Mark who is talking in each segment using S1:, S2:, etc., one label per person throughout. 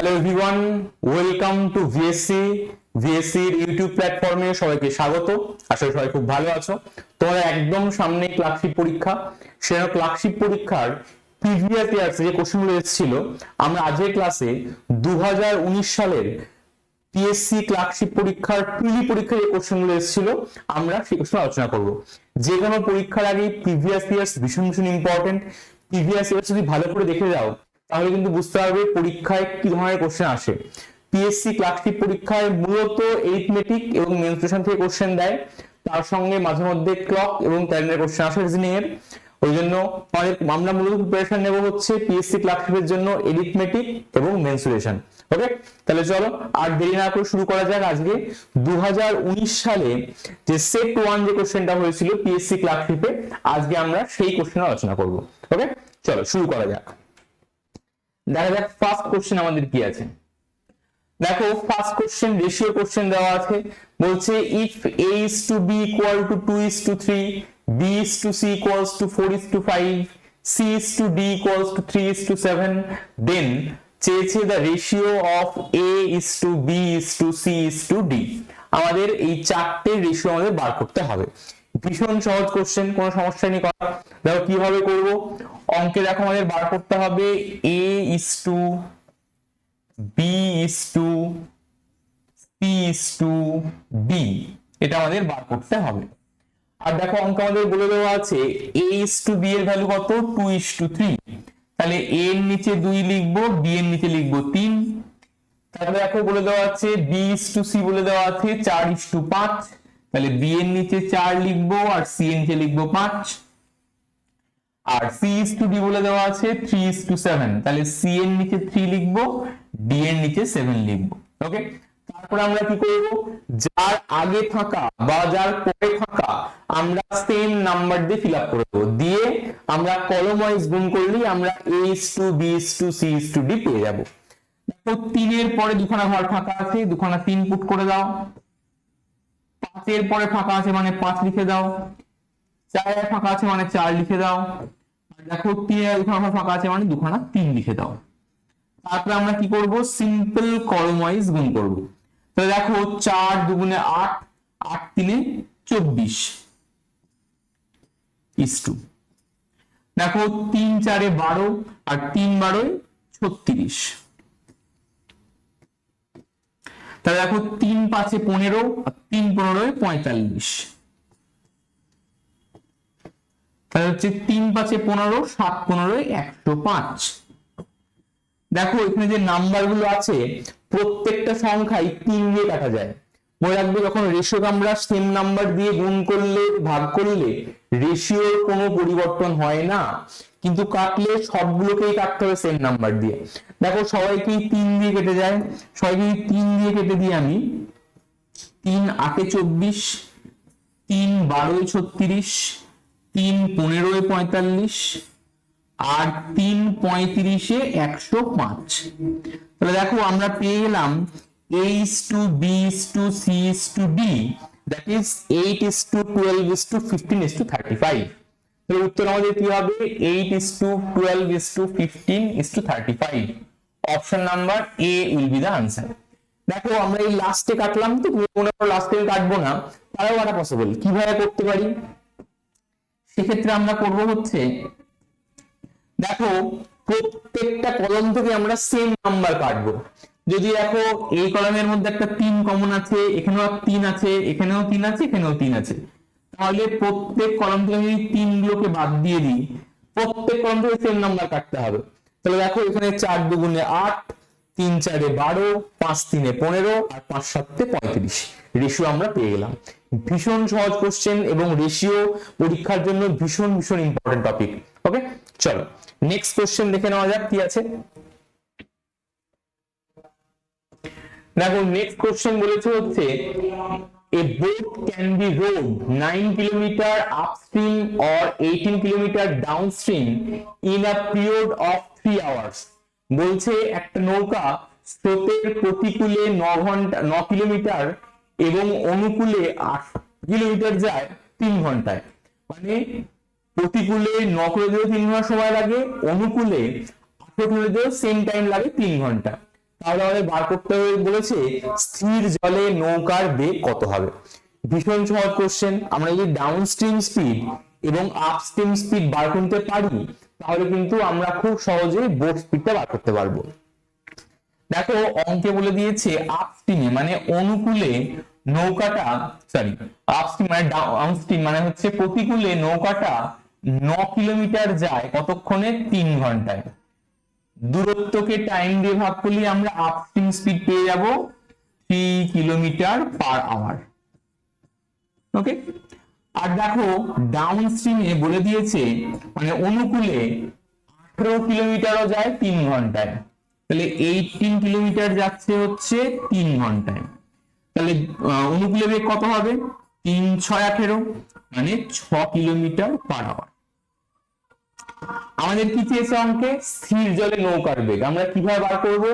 S1: Hello everyone, welcome to VSC এর YouTube প্ল্যাটফর্মে সবাইকে স্বাগত। আশা করি সবাই খুব ভালো আছো। তোমাদের একদম সামনে ক্লার্কশিপ পরীক্ষা, সেটা ক্লার্কশিপ পরীক্ষার প্রিভিয়াস ইয়ার্স যে কোশ্চেনগুলো এসেছিল, আমরা আজকের ক্লাসে 2019 সালের পিএসসি ক্লার্কশিপ পরীক্ষার প্রিলি পরীক্ষার যে কোশ্চেনগুলো এসেছিল আমরা সেই কোশ্চেন আলোচনা করব। যে কোনো পরীক্ষার আগে প্রিভিয়াস ইয়ার্স ভীষণ ভীষণ ইম্পর্টেন্ট। প্রিভিয়াস ইয়ার্স যদি ভালো করে দেখে যাও তাহলে কিন্তু বুঝতে পারবে পরীক্ষায় কি ধরনের কোশ্চেন আসে। পিএসসি ক্লার্কশিপ পরীক্ষায় মূলত এরিথমেটিক এবং মেনস্ট্রুয়েশন থেকে কোশ্চেন দেয়, তার সঙ্গে মাঝে মধ্যে ক্লক এবং ক্যালেন্ডার কোশ্চেন আসে রিজনিং এর। ওই জন্য আমরা মূলত প্রিপারেশন নেব হচ্ছে পিএসসি ক্লার্কশিপের জন্য এরিথমেটিক এবং মেনস্ট্রুয়েশন। ওকে, তাহলে চলো আর দেরি না করে শুরু করা যাক। আজকে 2019 সালে যে সেট 1 যে কোশ্চেনটা হয়েছিল পিএসসি ক্লার্কশিপে, আজকে আমরা সেই কোশ্চেন আলোচনা করব। ওকে, চলো শুরু করা যাক। দেখা যাক ফার্স্ট কোশ্চেন আমাদের কি আছে। দেখো ফার্স্ট কোশ্চেন রেশিও কোশ্চেন দেওয়া আছে, বলছে if a is to b equal to 2 is to 3, b is to c equals to 4 is to 5, c is to d equals to 3 is to 7, then চেয়েছে the ratio of a is to b is to c is to d। আমাদের এই চারটে ratio আমাদের বার করতে হবে। ভীষণ সহজ কোশ্চেন, কোনো সমস্যা নেই করা। দেখো কিভাবে করব। অঙ্কে দেখো আমাদের বার করতে হবে a is to b is to c is to d, এটা আমাদের বার করতে হবে। আর দেখো অঙ্ক আমাদের বলে দেওয়া আছে a is to b এর ভ্যালু কত, 2 is to 3। তাহলে a এর নিচে 2 লিখবো, b এর নিচে লিখবো 3। তারপরে দেখো বলে দেওয়া আছে b is to c বলে দেওয়া আছে 4 is to 5। তাহলে b এর নিচে 4 লিখবো আর c এর নিচে লিখবো 5। আর c is to d বলে দেওয়া আছে 3 is to 7। তাহলে c এর নিচে 3 লিখবো, d এর নিচে 7 লিখবো। ওকে, তারপরে আমরা কি করব, যার আগে ফাঁকা বা যার পরে ফাঁকা আমরা সেম নাম্বার দিয়ে ফিল আপ করে দেবো, দিয়ে আমরা কলম ওয়াইজ গুণ করলেই আমরা a is to b is to c is to d পেয়ে যাব। দেখো 3 এর পরে দুখানা ঘর ফাঁকা আছে, দুখানা 3 পুট করে দাও। 5 এর পরে ফাঁকা আছে মানে 5 লিখে দাও। 4 এর ফাঁকা আছে মানে 4 লিখে দাও। আর দেখো 3 এর দুখানা ফাঁকা আছে মানে দুখানা 3 লিখে দাও। তারপরে আমরা কি করব, সিম্পল কলম ওয়াইজ গুণ করব। তাহলে দেখো 4 দুগুণে 8, 8 তিনে 24 is to, দেখো 3 4 এ 12 আর 3 12 এ 36। তাহলে দেখো 3 5 এ 15 আর 3 15 এ 45। তাহলে হচ্ছে 3 5 এ 15, 7 15 এ 105। দেখো এখানে যে নাম্বার গুলো আছে প্রত্যেকটা সংখ্যাই 3 দিয়ে কাটা যায়। মনে রাখবে যখন রেশিওকে আমরা সেম নাম্বার দিয়ে গুণ করলে ভাগ করলে রেশিওর কোনো পরিবর্তন হয় না, কিন্তু কাটলে সবগুলোকেই কাটতে হবে সেম নাম্বার দিয়ে। দেখো সবাইকেই 3 দিয়ে কেটে যায়, সবাইকেই 3 দিয়ে কেটে দিই আমি। 3 8 এ 24, 3 12 এ 36, 3 15 এ 45 আর 3 35 এ 105। তাহলে দেখো আমরা পেয়ে গেলাম a is to b is to c is to d, that is 8 is to 12 is to 15 is to 35। তাহলে উত্তর আমাদের কি হবে, 8 is to 12 is to 15 is to 35। Option number a will be the answer। দেখো আমরা এই লাস্টে কাটলাম, তো মনে করো লাস্টে কাটবো না, তাহলেও কাটা পসিবল। কিভাবে করতে পারি, সেক্ষেত্রে আমরা করব হচ্ছে, দেখো প্রত্যেকটা কলম থেকে আমরা সেম নাম্বার কাটবো। যদি দেখো এই কলমের মধ্যে একটা 3 কমন আছে, এখানেও 3 আছে, এখানেও 3 আছে, এখানেও 3 আছে, তাহলে প্রত্যেক কলম থেকে যদি 3 গুলোকে বাদ দিয়ে দিই, প্রত্যেক কলম থেকে সেম নাম্বার কাটতে হবে। তাহলে দেখো এখানে 4 দুগুণে 8, 3 4 এ 12, 5 3 এ 15 আর 5 7 এ 35। রেশিও আমরা পেয়ে গেলাম। ভীষণ সহজ কোশ্চেন এবং রেশিও পরীক্ষার জন্য ভীষণ ভীষণ ইম্পর্টেন্ট টপিক। ওকে, চলো নেক্সট কোশ্চেন দেখে নেওয়া যাক কি আছে। দেখো নেক্সট কোশ্চেন বলেছে হচ্ছে a boat can be rowed 9 kilometer upstream or 18 kilometer downstream in a period of 3 hours। বলছে একটা নৌকা স্রোতের প্রতিকূলে 9 কিলোমিটার এবং অনুকূলে 8 কিলোমিটার যায় 3 ঘন্টায়। মানে প্রতিকূলে 9 কিলোমিটার 3 ঘন্টা সময় লাগে, অনুকূলে 8 কিলোমিটার সেম টাইম লাগে 3 ঘন্টা। তাহলে আমাদের বার করতে হবে বলেছে স্থির জলে নৌকার বেগ কত হবে। ভীষণ সহজ কোশ্চেন। আমরা যদি ডাউন স্ট্রিম স্পিড এবং আপস্ট্রিম স্পিড বার করতে পারি তাহলে কিন্তু আমরা খুব সহজে বোট স্পিডটা বার করতে পারবো। দেখো অঙ্কে বলে দিয়েছে আপস্ট্রিমে মানে অনুকূলে নৌকাটা, সরি আপস্ট্রিম মানে ডাউনস্ট্রিম মানে হচ্ছে প্রতিকূলে নৌকাটা 9 কিলোমিটার যায় কতক্ষণে? 3 ঘন্টায়। দূরত্বকে টাইম দিয়ে ভাগ করলে আমরা আপস্ট্রিম স্পিড পেয়ে যাব 3 কিলোমিটার পার আওয়ার। ওকে, আর দেখো ডাউন স্ট্রিমে বলে দিয়েছে মানে অনুকূলে 18 কিলোমিটারও যায় 3 ঘন্টায়, তাহলে 18 কিলোমিটার যাচ্ছে হচ্ছে 3 ঘন্টায়। তাহলে অনুকূলে বেগ কত হবে? 3 6 18 মানে 6 কিলোমিটার পার আওয়ার। আমাদের কি চেয়েছে অঙ্কে? স্থির জলে নৌকার বেগ। আমরা কিভাবে বার করব?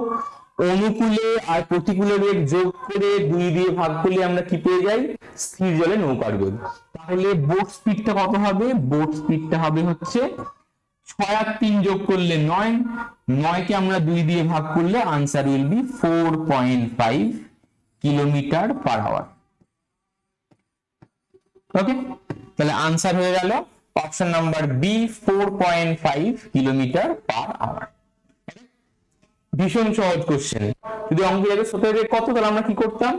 S1: অনুকূলে আর প্রতিকূলে বেগ যোগ করে 2 দিয়ে ভাগ করলে আমরা কি পেয়ে যাই? স্থির জলে নৌকার বেগ। তাহলে বোট স্পিডটা কত হবে? বোট স্পিডটা হবে হচ্ছে 6 আর 3 যোগ করলে 9, 9 কে আমরা 2 দিয়ে ভাগ করলে answer will be 4.5 kilometre per hour. Okay, তাহলে আনসার হয়ে গেল option number B 4.5 kilometre per hour. ভীষণ সহজ কোশ্চেন। যদি অঙ্কে যাবে 17 কত, তাহলে আমরা কি করতাম?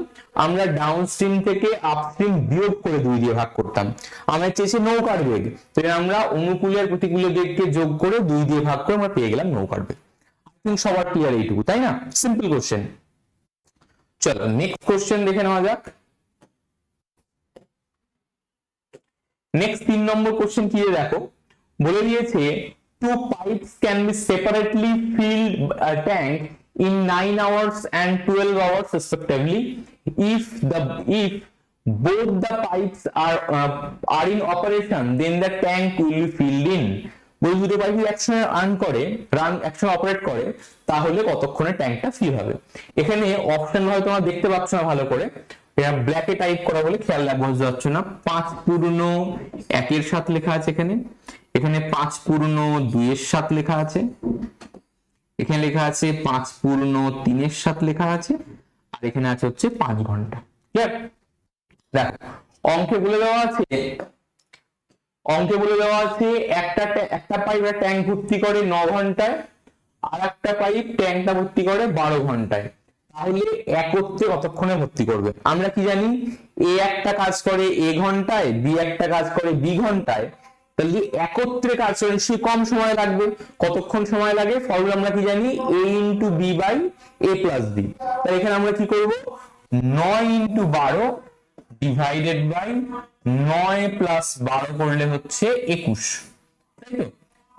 S1: আমরা ডাউন স্ট্রিম থেকে আপস্ট্রিম বিয়োগ করে 2 দিয়ে ভাগ করতাম। আমরা চেয়েছি নৌকার বেগ, তাহলে আমরা অনুকূলে আর প্রতিকূলে বেগকে যোগ করে 2 দিয়ে ভাগ করে আমরা পেয়ে গেলাম নৌকার বেগ। সবার ক্লিয়ার এইটুকু, তাই না? Simple question. চলো নেক্সট কোশ্চেন দেখে নেওয়া যাক। নেক্সট 3 নম্বর কোশ্চেন কি দেখো, বলে দিয়েছে two pipes can be separately filled a tank in 9 hours and 12 hours respectively if both the pipes are in operation, then the tank will be filled in. বলছি দুটো pipe একসঙ্গে একসঙ্গে অপারেট করে তাহলে কতক্ষণে ট্যাঙ্কটা ফিল হবে। এখানে অপশন হয়তো তোমরা দেখতে পাচ্ছ না ভালো করে, এটা ব্ল্যাকে টাইপ করা বলে খেয়াল বুঝতে পারছো না। 5 পূর্ণ 1 এর সাথে লেখা আছে এখানে, এখানে 5 পূর্ণ 2 এর সাথে লেখা আছে, এখানে লেখা আছে 5 পূর্ণ 3 এর সাথে লেখা আছে, আর এখানে আছে হচ্ছে 5 ঘন্টা। ক্লিয়ার? দেখো অঙ্কে বলে দেওয়া আছে একটা পাইপ ট্যাঙ্ক ভর্তি করে 9 ঘন্টায়, আর একটা পাইপ ট্যাঙ্কটা ভর্তি করে 12 ঘন্টায়। তাহলে একত্রে কতক্ষণে ভর্তি করবে? আমরা কি জানি এ একটা কাজ করে এ ঘন্টায়, বি একটা কাজ করে বি ঘন্টায়, তাহলে একত্রে কাজ করে নিশ্চয়ই কম সময় লাগবে। কতক্ষণ সময় লাগে? ফর্মুলা আমরা কি জানি? a into B by A plus B. তাহলে এখানে আমরা কি করব? 9 ইন্টু 12 ডিভাইডেড বাই 9 প্লাস 12 করলে হচ্ছে 21, তাই তো?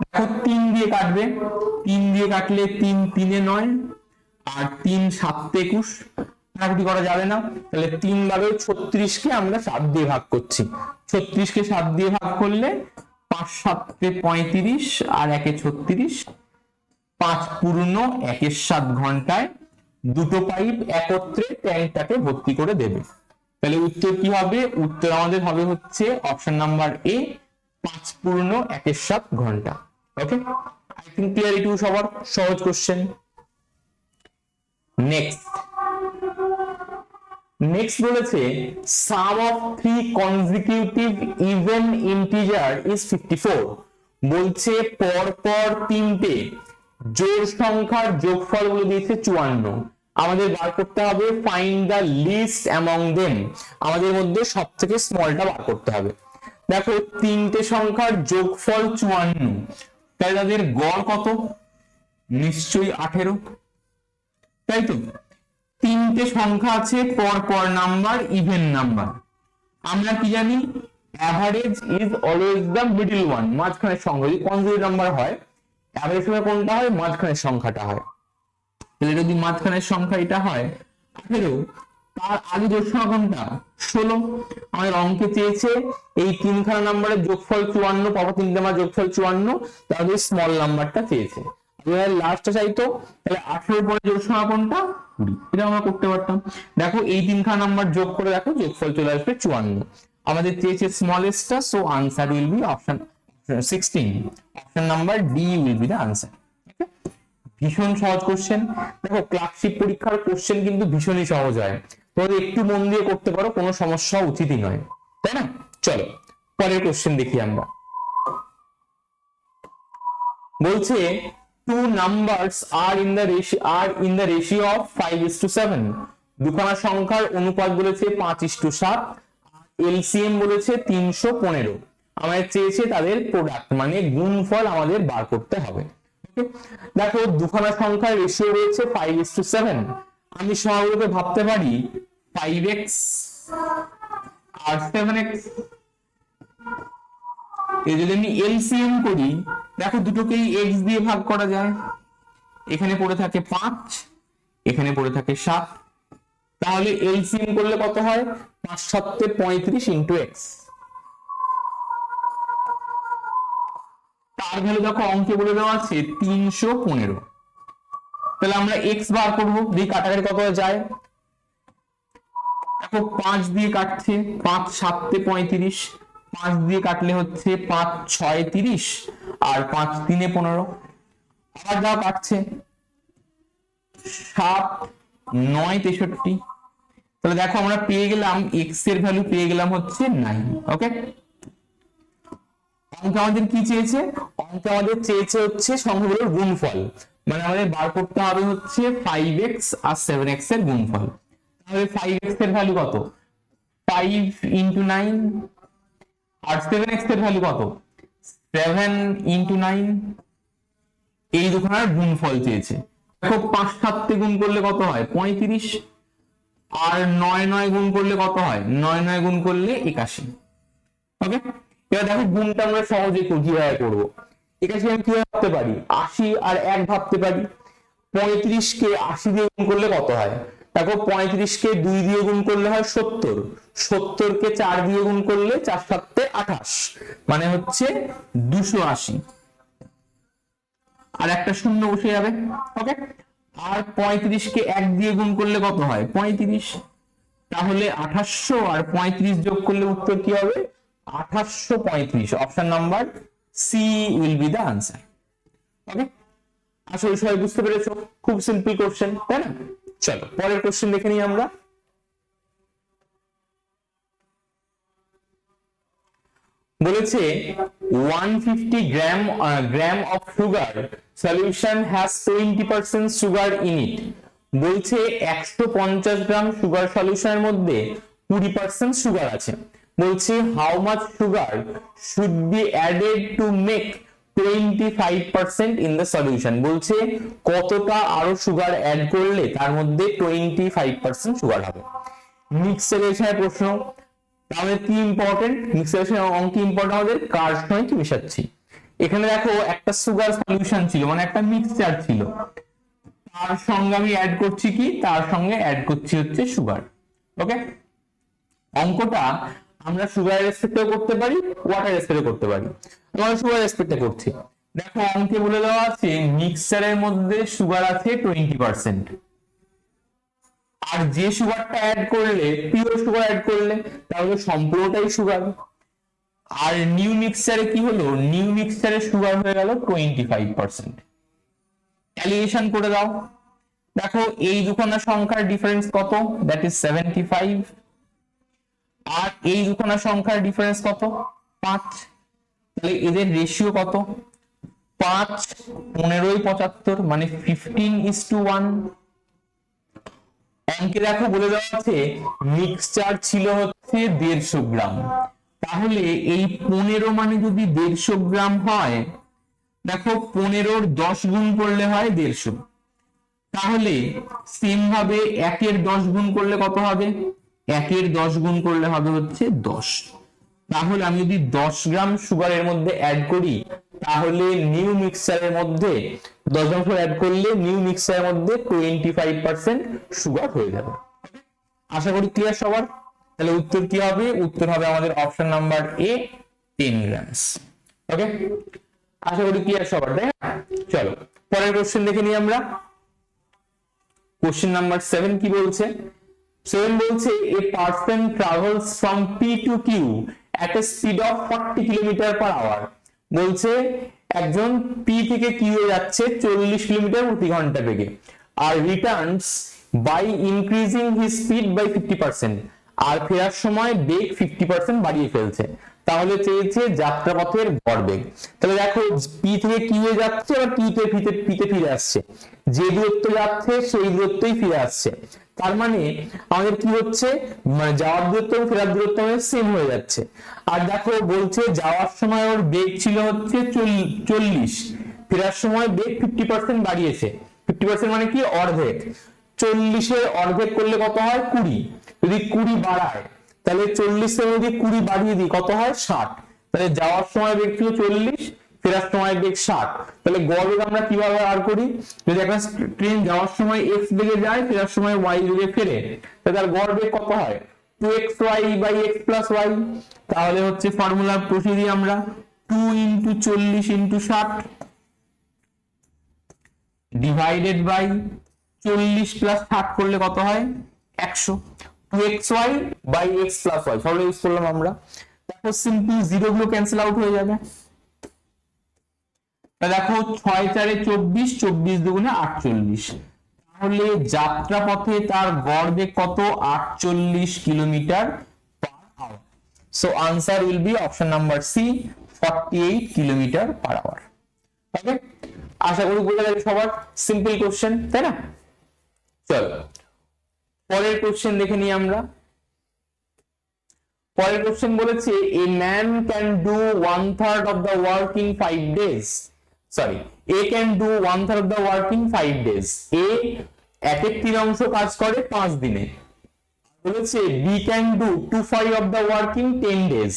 S1: দেখো 3 দিয়ে কাটবে, 3 দিয়ে কাটলে 3 3 9 আর 3 7 21, কাটাকুটি করা যাবে না। তাহলে 3 12 36 কে আমরা 7 দিয়ে ভাগ করছি, 36 কে 7 দিয়ে ভাগ করলে 5 7 35 আর 1 36, 5 পূর্ণ 1 এর 7 ঘন্টায় দুটো পাইপ একত্রে ট্যাঙ্কটাকে ভর্তি করে দেবে। তাহলে উত্তর কি হবে? উত্তর আমাদের হবে হচ্ছে অপশন নাম্বার এ 5 পূর্ণ 1 এর 7 ঘন্টা। Okay, I think clear. এটুকু সবার সহজ কোশ্চেন। নেক্সট বলেছে sum of 3 consecutive even integer is 54। বলছে পরপর 3টে জোড় সংখ্যার যোগফল বলে দিয়েছে 54। আমাদের বার করতে হবে find the least among them. আমাদের মধ্যে সবথেকে স্মলটা বার করতে হবে। দেখো 3টে সংখ্যার যোগফল 54, তাহলে তাদের গড় কত? নিশ্চয়ই 18, তাই তো? 3টে সংখ্যা আছে পরপর নাম্বার, ইভেন নাম্বার। আমরা কি জানি? Average is always the middle one, মাঝখানের সংখ্যা। যদি কনজিকিউটিভ নাম্বার হয় অ্যাভারেজ সংখ্যা কোনটা হয়? মাঝখানের সংখ্যাটা হয়। তাহলে যদি মাঝখানের সংখ্যা এটা হয় 18, তার আগে জোড় সংখ্যা কোনটা? 16। আমাদের অঙ্কে চেয়েছে এই 3খানা নাম্বারের যোগফল 54, পরপর 3টে নাম্বার যোগফল 54, তাহলে স্মল নাম্বারটা চেয়েছে। লাস্টটা চাইতো, তাহলে 18 পরে জোড় সংখ্যা কোনটা? 20। এটা আমরা করতে পারতাম। দেখো এই 3খানা নাম্বার যোগ করে দেখো যোগফল চলে আসবে 54। আমাদের চেয়েছে স্মলেস্টটা, so answer will be option 16। Option number D will be the answer. ভীষণ সহজ কোশ্চেন। দেখো ক্লার্কশিপ পরীক্ষার কোশ্চেন কিন্তু ভীষণই সহজ হয়, তোমাদের একটু মন দিয়ে করতে পারো, কোনো সমস্যা উচিতই নয়, তাই না? চলো পরের কোশ্চেন দেখি আমরা। বলছে two numbers are in the ratio of 5:7, দুখানা সংখ্যার অনুপাত বলেছে 5:7, এলসিএম বলেছে 315, আমাদের চেয়েছে তাদের প্রোডাক্ট মানে গুণফল আমাদের বার করতে হবে। দেখো দুখানা সংখ্যার রেশিও রয়েছে 5:7, আমি সহজভাবে ভাবতে পারি 5x আর 7x। এই যদি আমি এলসিএম করি, দেখো দুটোকেই x দিয়ে ভাগ করা যায়, এখানে পড়ে থাকে 5, এখানে পড়ে থাকে 7, তাহলে এলসিএম করলে কত হয়? 5 7 35 ইন্টু এক্স। তার ভ্যালু দেখো অঙ্কে বলে দেওয়া আছে 315। তাহলে আমরা x বার করবো, দিয়ে কাটাকাটি কত যায়? দেখো 5 দিয়ে কাটছে, 5 7 35, 5 দিয়ে কাটলে হচ্ছে 5 6 30 আর 5 3 15, আবার যাও কাটছে 7 9 63। তাহলে দেখো আমরা পেয়ে গেলাম x এর ভ্যালু পেয়ে গেলাম হচ্ছে 9। ওকে, অঙ্ক আমাদের কি চেয়েছে? অঙ্ক আমাদের চেয়েছে হচ্ছে সংখ্যাগুলোর গুণফল, মানে আমাদের বার করতে হবে হচ্ছে 5x আর 7x এর গুণফল। তাহলে 5x এর ভ্যালু কত? 5 ইন্টু 9, আর 7x এর ভ্যালু কত? 7 ইন্টু 9। এই দুখানার গুণফল চেয়েছে। দেখো 5 7 গুণ করলে কত হয়? 35, আর 9 9 গুণ করলে কত হয়? 9 9 গুণ করলে 81। ওকে, এবার দেখো গুণটা আমরা সহজে কিভাবে করবো। 81 আমি কিভাবে ভাবতে পারি? 80 আর 1 ভাবতে পারি। 35 কে 80 দিয়ে গুণ করলে কত হয়? দেখো 35 কে 2 দিয়ে গুণ করলে হয় 70, 70 কে 4 দিয়ে গুণ করলে 4 7 28, মানে হচ্ছে 280, আর একটা শূন্য বসে যাবে। ওকে, আর 35 কে 1 দিয়ে গুণ করলে কত হয়? 35, তাহলে 2800 আর 35 যোগ করলে উত্তর কি হবে? 2835। Option number C will be the answer. Okay, আসলে সবাই বুঝতে পেরেছো, খুব সিম্পল কোশ্চেন, তাই না? চলো পরের কোশ্চেন দেখে নিই আমরা। বলেছে 150 gram of sugar solution has 20% sugar in it. বলছে 150 গ্রাম সুগার সলিউশনের মধ্যে 20% সুগার আছে। বলছে how much sugar should be added to make 25% in the solution. বলছে কতটা আরো সুগার অ্যাড করলে তার মধ্যে 25% সুগার হবে। মিক্সারেশনের প্রশ্ন, তাহলে কি ইম্পর্টেন্ট? মিক্সারেশন অঙ্ক ইম্পর্টেন্ট আমাদের কার সঙ্গে কি মেশাচ্ছি। এখানে দেখো একটা সুগার সলিউশন ছিল, মানে একটা মিক্সচার ছিল, তার সঙ্গে আমি অ্যাড করছি কি? তার সঙ্গে অ্যাড করছি হচ্ছে সুগার। ওকে, অঙ্কটা আমরা সুগার রেসপেক্টেও করতে পারি, ওয়াটার রেসপেক্টে করতে পারি। আমরা সুগার রেসপেক্টে করছি। দেখো অঙ্কে বলে দেওয়া আছে মিক্সচারের মধ্যে সুগার আছে 20%, আর যে সুগারটা অ্যাড করলে, পিওর সুগার অ্যাড করলে, তাহলে সম্পূর্ণটাই সুগার। আর নিউ মিক্সচারে কি হলো? নিউ মিক্সচারে সুগার হয়ে গেল 25%। ক্যালকুলেশন করে দাও। দেখো এই দুখানা সংখ্যার ডিফারেন্স কত? দ্যাট ইজ 75, আর এই দুখানা সংখ্যার ডিফারেন্স কত? 5। তাহলে এদের রেশিও কত? 5 15 75, মানে 15:1। অঙ্কে দেখো বলে দেওয়া আছে মিক্সচার ছিল হচ্ছে 150 গ্রাম, তাহলে এই 15 মানে যদি 150 গ্রাম হয়, দেখো 15-র 10 গুণ করলে হয় 150, তাহলে সেম ভাবে 1-এর 10 গুণ করলে কত হবে? 1-এর 10 গুণ করলে হবে হচ্ছে 10। তাহলে আমি যদি 10 গ্রাম সুগারের মধ্যে অ্যাড করি, তাহলে নিউ মিক্সচারের মধ্যে 10 গ্রাম সুগার অ্যাড করলে নিউ মিক্সচারের মধ্যে 25% সুগার হয়ে যাবে। আশা করি ক্লিয়ার সবার। তাহলে উত্তর কি হবে? উত্তর হবে আমাদের অপশন নাম্বার এ, 10 গ্রামস। ওকে, আশা করি ক্লিয়ার সবার, তাই না? চলো পরের কোশ্চেন দেখে নিই আমরা। কোশ্চেন নাম্বার 7 কি বলছে? 7 বলছে a person travels from P to Q at a speed of 40 km/h. বলছে একজন পি থেকে কিউ এ যাচ্ছে 40 কিলোমিটার প্রতি ঘন্টা বেগে আর returns by increasing his speed by 50%, আর ফেরার সময় বেগ 50% বাড়িয়ে ফেলছে। তাহলে চেয়েছে যাত্রাপথের গড়বেগ। তাহলে দেখো পি থেকে কিউ এ যাচ্ছে আর কিউ থেকে পিতে ফিরে আসছে, যে দূরত্ব যাচ্ছে সেই দূরত্বই ফিরে আসছে। তার মানে আমাদের কি হচ্ছে, মানে যাওয়ার দূরত্ব এবং ফেরার দূরত্ব সেম হয়ে যাচ্ছে। আর দেখো বলছে যাওয়ার সময় ওর বেগ ছিল হচ্ছে 40, ফেরার সময় বেগ 50% বাড়িয়েছে। 50% মানে কি, অর্ধেক। 40-এর অর্ধেক করলে কত হয়, 20। যদি 20 বাড়ায় তাহলে 40 এর মধ্যে 20 বাড়িয়ে দিই কত হয়, 60। তাহলে যাওয়ার সময় বেগ ছিল 40, ফেরার সময় বেগ 60। তাহলে গড় বেগ আমরা কিভাবে বার করি, যদি একটা ট্রেন যাওয়ার সময় x বেগে যায়, ফেরার সময় y বেগে ফেরে, তাহলে তার গড় বেগ কত হয়, 2xy by x plus y। তাহলে হচ্ছে ফর্মুলা বসিয়ে দিই আমরা, 2 × 40 × 60 ডিভাইডেড বাই 40 প্লাস 60 করলে কত হয়, 100। 2xy by x plus y সবগুলো ইউজ করলাম আমরা। দেখো সিম্পল জিরো গুলো ক্যান্সেল আউট হয়ে যাবে। দেখো 6 × 4 = 24, 24 × 2 = 48। তাহলে যাত্রাপথে তার গড় বেগ কত, 48 kilometre per hour. So answer will be option number C, 48 kilometre per hour. Okay, আশা করি বুঝে গেছে সবার, সিম্পল কোশ্চেন, তাই না? চলো পরের কোশ্চেন দেখে নিই আমরা। পরের কোশ্চেন বলেছে a man can do 1/3 of the work in 5 days. Sorry, A can do 1/3 of the work in 5 days. A 1/3 কাজ করে 5 দিনে। বলেছে B can do 2/5 of the work in 10 days.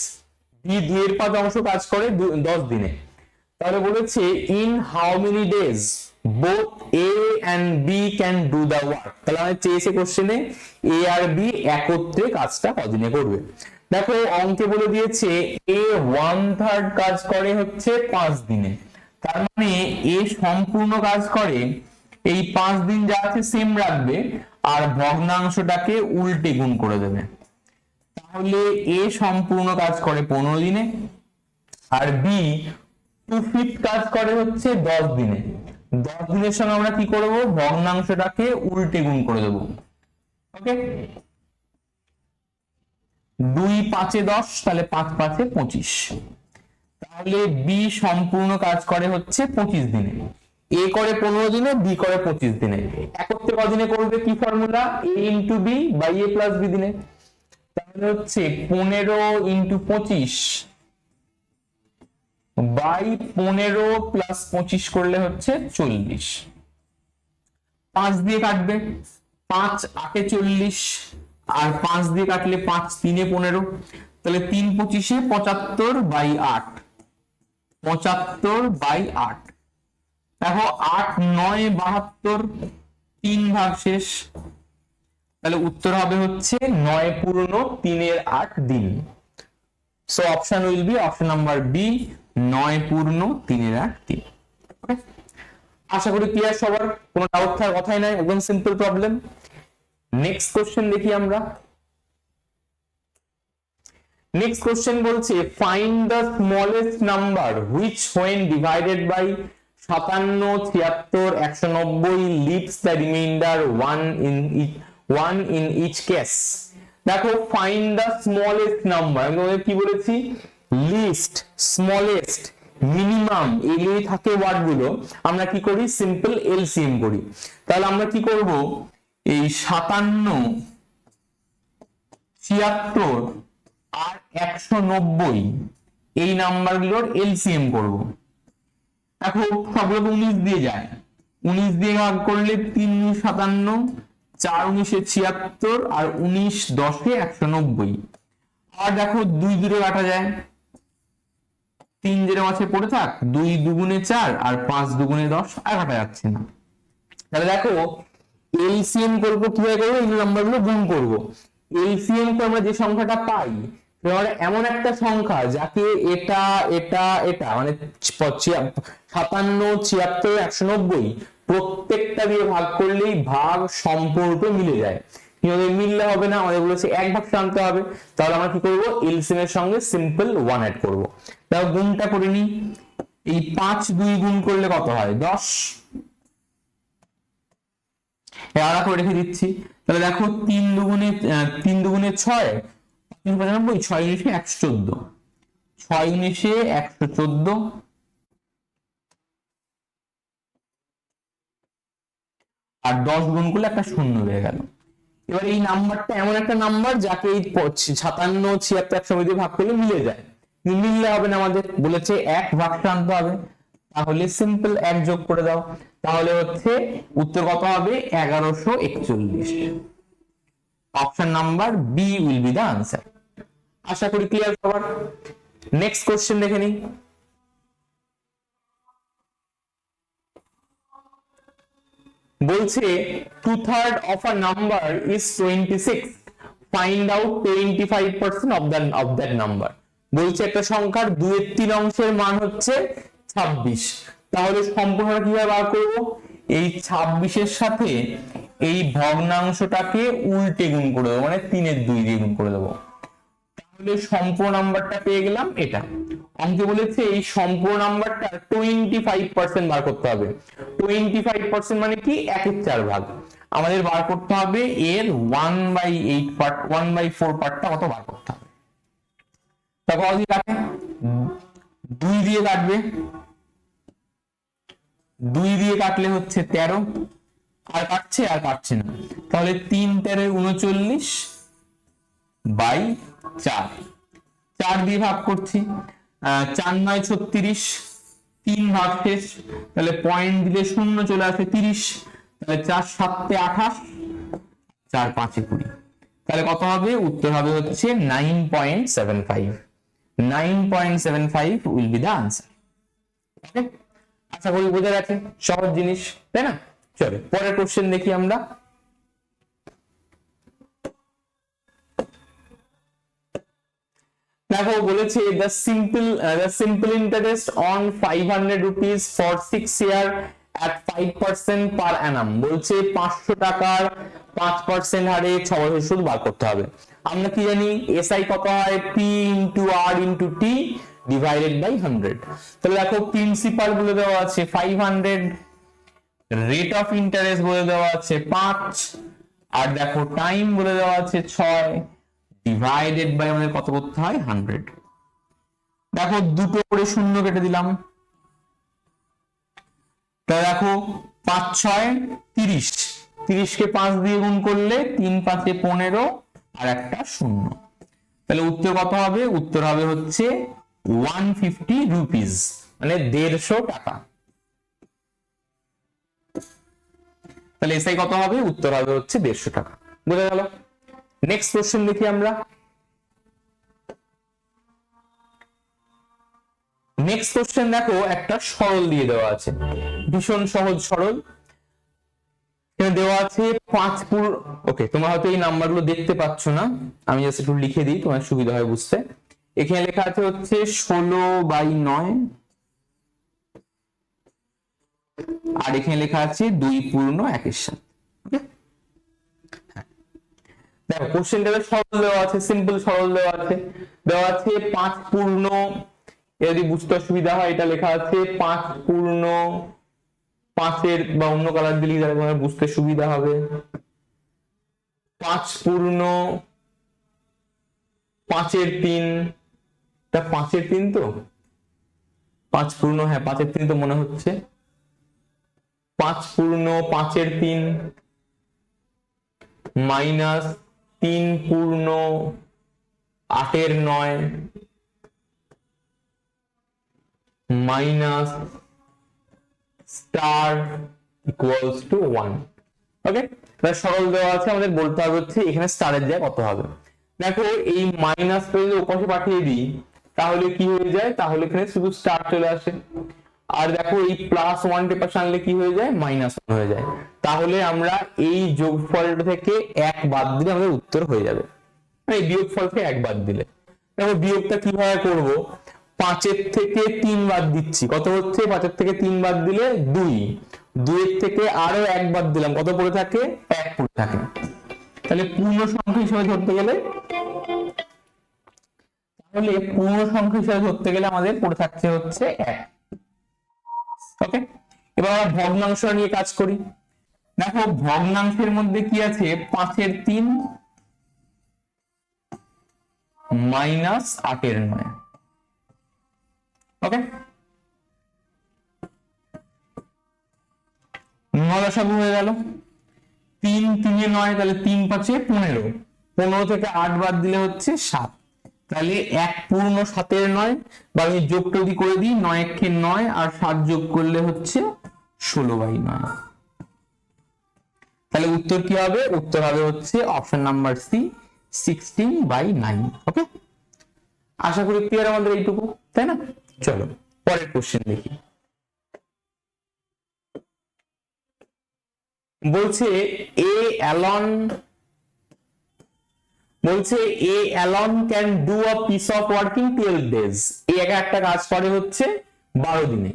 S1: B 2/5 কাজ করে 10 দিনে। তাহলে বলেছে in how many days both A and B can do the work। তাহলে আমাদের চেয়েছে কোশ্চেনে A আর B একত্রে কাজটা কদিনে করবে। দেখো অঙ্কে বলে দিয়েছে A 1/3 কাজ করে হচ্ছে 5 দিনে। তার মানে A সম্পূর্ণ কাজ করে এই 5 দিন যা আছে সেম রাখবে আর ভগ্নাংশটাকে উল্টে গুণ করে দেবে। তাহলে A সম্পূর্ণ কাজ করে 15 দিনে আর B 2/5 কাজ করে হচ্ছে 10 দিনে। 10 দিনের সঙ্গে আমরা কি করব, ভগ্নাংশটাকে উল্টে গুণ করে দেব। ওকে, 2 × 5 = 10, তাহলে 5 × 5 = 25। তাহলে বি সম্পূর্ণ কাজ করে হচ্ছে 25 দিনে। এ করে 15 দিনে, বি করে 25 দিনে। একত্রে কদিনে করবে, কি formula, a × b by a plus b দিনে। তাহলে হচ্ছে 15 × 25 বাই 15 প্লাস 25 করলে হচ্ছে 40। 5 দিয়ে কাটবে, 5 8 এ 40 আর 5 দিয়ে কাটলে 5 3 এ 15। তাহলে 3 25 এ 75 বাই 8, 75 বাই 8। দেখো 8 9 72, 3 ভাগ শেষ। তাহলে উত্তর হবে হচ্ছে 9 পূর্ণ 3/8 দিন। So option will be option number B, 9 পূর্ণ 3/8 দিন। ওকে, আশা করি ক্লিয়ার সবার, কোনো ডাউট থাকার কথাই নাই, একদম সিম্পল প্রবলেম। নেক্সট কোশ্চেন দেখি আমরা। নেক্সট কোশ্চেন বলছে find the smallest number which when divided by 57 76 190 leaves the remainder 1 in each case. দেখো ফাইন্ড দ্য স্মলেস্ট নাম্বার, আমি কি বলেছি, লিস্ট, স্মলেস্ট, মিনিমাম, এগুলোই থাকে ওয়ার্ড গুলো। আমরা কি করি, সিম্পল এলসিএম করি। তাহলে আমরা কি করব, এই 57 76 আর 190 এই নাম্বারগুলোর এলসিএম করব। দেখো সবগুলো 19 দিয়ে যায়, 19 দিয়ে ভাগ করলে 3 × 57, 4 × 9 = 76 আর 19 10 = 190। আর দেখো 2 দূরে কাটা যায়, 3 যেটা মাঝে পড়ে থাক, 2 2 × 4 আর 5 2 × 10, আর কাটা যাচ্ছে না। তাহলে দেখো এলসিএম করব, কিভাবে করব, এই নাম্বারগুলো গুণ করব। এলসিএম করে আমরা যে সংখ্যাটা পাই, এমন একটা সংখ্যা যাকে এটা এটা এটা মানে 57 76 190 প্রত্যেকটা দিয়ে ভাগ করলেই ভাগ সম্পর্ক মিলে যায়। কিভাবে মিললে হবে না, আমাদের বলেছে এক ভাগ টানতে হবে। তাহলে আমরা কি করব, এলসিএম এর সঙ্গে সিম্পল 1 অ্যাড করব। তাহলে গুণটা করে নিই, এই 5 2 গুণ করলে কত হয়? 10। এবার করে রেখে দিচ্ছি। তাহলে দেখো 3 দুগুণে 6, 95, 6 19 114, 6 19 114, আর 10 গুণ করলে একটা শূন্য রয়ে গেল। এবার এই নাম্বারটা এমন একটা নাম্বার যাকে এই 57 76 একসঙ্গে দিয়ে ভাগ করলে মিলে যায়, মিললে হবে না, আমাদের বলেছে 1 ভাগটা আনতে হবে, তাহলে সিম্পল 1 যোগ করে দাও, তাহলে হচ্ছে উত্তর কত হবে? 1141। Option number B will be the answer. আশা করি ক্লিয়ার সবার। নেক্সট কোশ্চেন দেখে নিই। বলছে 2/3 of a number is 26, find out 25% of that number। বলছে একটা সংখ্যার 2/3 অংশের মান হচ্ছে 26, তাহলে সম্পূর্ণটা কিভাবে বার করব? এই 26 এর সাথে এই ভগ্নাংশটাকে উল্টে গুণ করে দেবো, মানে 3/2 দিয়ে গুণ করে দেবো, তাহলে সম্পূর্ণ নাম্বারটা পেয়ে গেলাম। এটা অঙ্কে বলেছে এই সম্পূর্ণ নাম্বারটা 25% বার করতে হবে। 25% মানে কি? 1/4 ভাগ। আমাদের বার করতে হবে এর 1/8 পার্ট, 1/4 পার্টটা কত বার করতে হবে। তারপর কত দিয়ে কাটে? 2 দিয়ে কাটবে, 2 দিয়ে কাটলে হচ্ছে 13, আর কাটছে আর কাটছে না, তাহলে 3 13 39 বাই 4, 4 দিয়ে ভাগ করছি, 4 9 36, 3 ভাগ শেষ, তাহলে পয়েন্ট দিলে শূন্য চলে আসে 30, তাহলে 4 7 28, 4 5 20, তাহলে কত হবে? উত্তর হবে হচ্ছে 9.75। 9.75 will be the answer. Okay, আশা করি বোঝা গেছে, সহজ জিনিস, তাই না? চলো পরের কোশ্চেন দেখি আমরা। দেখো বলেছে the simple interest on 500 rupees for 6 year at 5% per annum। বলছে 500 টাকার 5% হারে 6 বছর সুদ বার করতে হবে। আমরা কি জানি SI কত হয়? P into R into T divided by 100। তাহলে দেখো প্রিন্সিপাল বলে দেওয়া আছে 500, রেট অফ ইন্টারেস্ট বলে দেওয়া আছে 5, আর দেখো টাইম বলে দেওয়া আছে 6, ডিভাইডেড বাই আমাদের কত করতে হয়? 100। দেখো দুটো করে শূন্য কেটে দিলাম, তাহলে দেখো 5 6 30, 30 কে 5 দিয়ে গুণ করলে 3 5 15 আর একটা শূন্য, তাহলে উত্তর কত হবে? উত্তর হবে হচ্ছে 150 রুপিস, মানে 150 টাকা। তাহলে এসআই কত হবে? উত্তর হবে হচ্ছে 150 টাকা। বোঝা গেল? নেক্সট কোশ্চেন দেখি আমরা। নেক্সট কোশ্চেন দেখো একটা সরল দিয়ে দেওয়া আছে, ভীষণ সহজ সরল। এখানে দেওয়া আছে 5 পূর্ণ, ওকে তোমরা হয়তো এই নাম্বারগুলো দেখতে পাচ্ছ না, আমি জাস্ট একটু লিখে দিই তোমার সুবিধা হয় বুঝতে। এখানে লেখা আছে হচ্ছে 16/9, আর এখানে লেখা আছে 2 পূর্ণ 1 এর সাথে। দেখো কোশ্চেনটা সরল দেওয়া আছে, সিম্পল সরল দেওয়া আছে 5 পূর্ণ, যদি বুঝতে অসুবিধা হয় এটা লেখা আছে 5 পূর্ণ 5-এর, বা অন্য কালার দিলে তোমার বুঝতে সুবিধা হবে, 5 পূর্ণ 5-এর 3, তা 5-এর 3 তো 5 পূর্ণ, হ্যাঁ 5-এর 3 তো মনে হচ্ছে, 5 পূর্ণ 5-এর 3 মাইনাস 3 পূর্ণ 8-এর 9 মাইনাস স্টার ইকুয়ালস টু 1। ওকে, তাহলে সরল দেওয়া আছে, আমাদের বলতে হবে হচ্ছে এখানে স্টারের জায়গায় কত হবে। দেখো এই মাইনাস যদি ওপাশে পাঠিয়ে দিই তাহলে কি হয়ে যায়? তাহলে এখানে শুধু স্টার চলে আসে, আর দেখো এই +1 টেপার আনলে কি হয়ে যায়? -1 হয়ে যায়। তাহলে আমরা এই যোগফলটা থেকে 1 বাদ দিলে আমাদের উত্তর হয়ে যাবে, এই বিয়োগফল থেকে 1 বাদ দিলে। দেখো বিয়োগটা কিভাবে করব? 5-এর থেকে 3 বাদ দিচ্ছি, কত হচ্ছে? 5-এর থেকে 3 বাদ দিলে 2, 2-এর থেকে আরো 1 বাদ দিলাম, কত পড়ে থাকে? 1 পড়ে থাকে। তাহলে পূর্ণ সংখ্যা হিসেবে ধরতে গেলে আমাদের পড়ে থাকছে হচ্ছে 1। ওকে, এবার আমরা ভগ্নাংশ নিয়ে কাজ করি। দেখো ভগ্নাংশের মধ্যে কি আছে, 5/3 মাইনাস 8/9। ওকে, 9 লসাগু হয়ে গেল, 3 3 9, তাহলে 3 5 15, 15 থেকে 8 বাদ দিলে হচ্ছে 7, তাহলে 1 পূর্ণ 7/9, বা আমি যোগটা যদি করে দিই 9 1 9 আর 7 যোগ করলে হচ্ছে 16/9। তাহলে উত্তর কি হবে, উত্তর হবে হচ্ছে অপশন নাম্বার সি, 16/9। ওকে, আশা করি ক্লিয়ার আমাদের এইটুকু, তাই না? চলো পরের কোশ্চেন দেখি। বলছে A alone can do a piece of working 12 days। A একটা কাজ করে হচ্ছে 12 দিনে।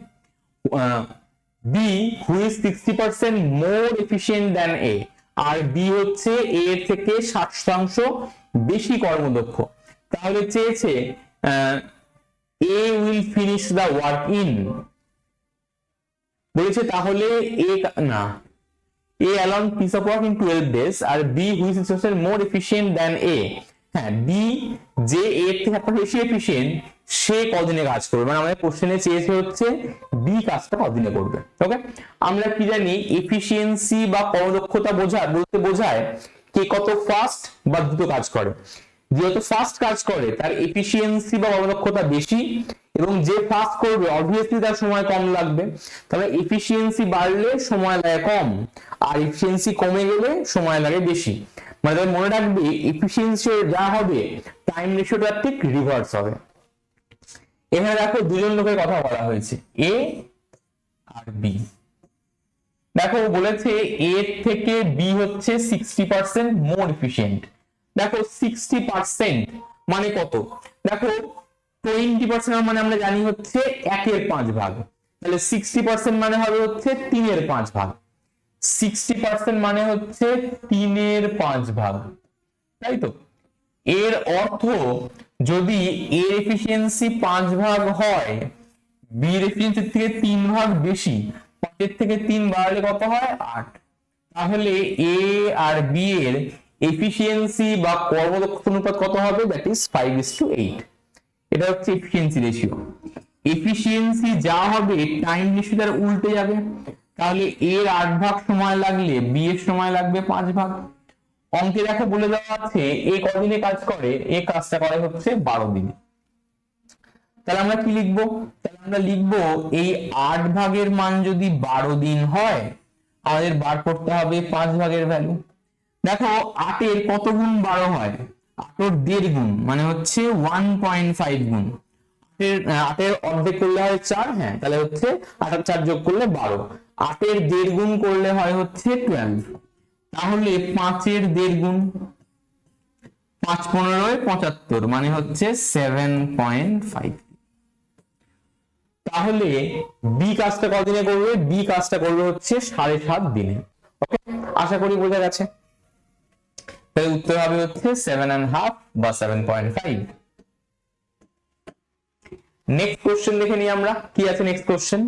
S1: B who is 60% more efficient than A, আর বি হচ্ছে এ এর থেকে 60% বেশি কর্মদক্ষ। তাহলে চেয়েছে A will finish the work in, বলেছে তাহলে এ না, A alone piece of work in 12 days R B who is more efficient than A, হ্যাঁ B যে A এর থেকে একটা বেশি এফিশিয়েন্ট সে কদিনে কাজ করবে, মানে আমাদের কোশ্চেনে চেয়েছে হচ্ছে B কাজটা কদিনে করবে। ওকে, আমরা কি জানি এফিশিয়েন্সি বা কর্মদক্ষতা বলতে বোঝায় কে কত ফাস্ট বা দ্রুত কাজ করে। যেহেতু ফাস্ট কাজ করে তার এফিশিয়েন্সি বা কর্মদক্ষতা বেশি, এবং যে ফাস্ট করবে অবভিয়াসলি তার সময় কম লাগবে। তাহলে এফিশিয়েন্সি বাড়লে সময় লাগে কম, আর এফিশিয়েন্সি কমে গেলে সময় লাগে বেশি। মানে মনে রাখবে এফিশিয়েন্সি যা হবে টাইম রেশিওটা ঠিক রিভার্স হবে। এখানে দেখো দুজন লোকের কথা বলা হয়েছে, এ আর বি। দেখো বলেছে এ থেকে বি হচ্ছে 60% মোর এফিশিয়েন্ট। দেখো 60% মানে কত, দেখো 20% মানে আমরা জানি হচ্ছে 1/5 ভাগ, তাহলে 60% মানে হবে হচ্ছে 3/5 ভাগ, 60% মানে হচ্ছে 3/5 ভাগ, তাই তো? এর অর্থ যদি এ এফিশিয়েন্সি 5 ভাগ হয়, বি এর এফিশিয়েন্সি থেকে 3 ভাগ বেশি, 5 থেকে 3 বাড়লে কত হয় 8, তাহলে এ আর বি এর এফিশিয়েন্সি বা কর্মদক্ষতা অনুপাত কত হবে, দ্যাট ইজ 5:8। এটা হচ্ছে এফিশিয়েন্সি রেশিও। এফিশিয়েন্সি যা হবে টাইম রেশিও তার উল্টে যাবে, তাহলে এর 8 ভাগ সময় লাগলে বি এর সময় লাগবে 5 ভাগ। অঙ্কে দেখো বলে দেওয়া আছে এ কদিনে কাজ করে, এ কাজটা করে হচ্ছে 12 দিনে। তাহলে আমরা কি লিখবো, তাহলে আমরা লিখবো এই 8 ভাগের মান যদি 12 দিন হয় আমাদের বার করতে হবে 5 ভাগের ভ্যালু। দেখো 8 এর কত গুণ 12 হয়, 8 এর 1.5 গুণ মানে হচ্ছে 1.5 গুণ। 8 এর অর্ধেক করলে হয় 4, হ্যাঁ তাহলে হচ্ছে 8 আর 4 যোগ করলে 12, 8 এর 1.5 গুণ করলে হয় হচ্ছে 12, তাহলে 5 এর 1.5 গুণ 5 15 75 মানে হচ্ছে 7.5। তাহলে বি কাজটা কদিনে করবে, বি কাজটা করবে হচ্ছে 7.5 দিনে। ওকে, আশা করি বোঝা গেছে। তাহলে উত্তর হবে হচ্ছে 7.5 বা 7.5। নেক্সট কোশ্চেন দেখে নিই আমরা কি আছে। নেক্সট কোশ্চেন,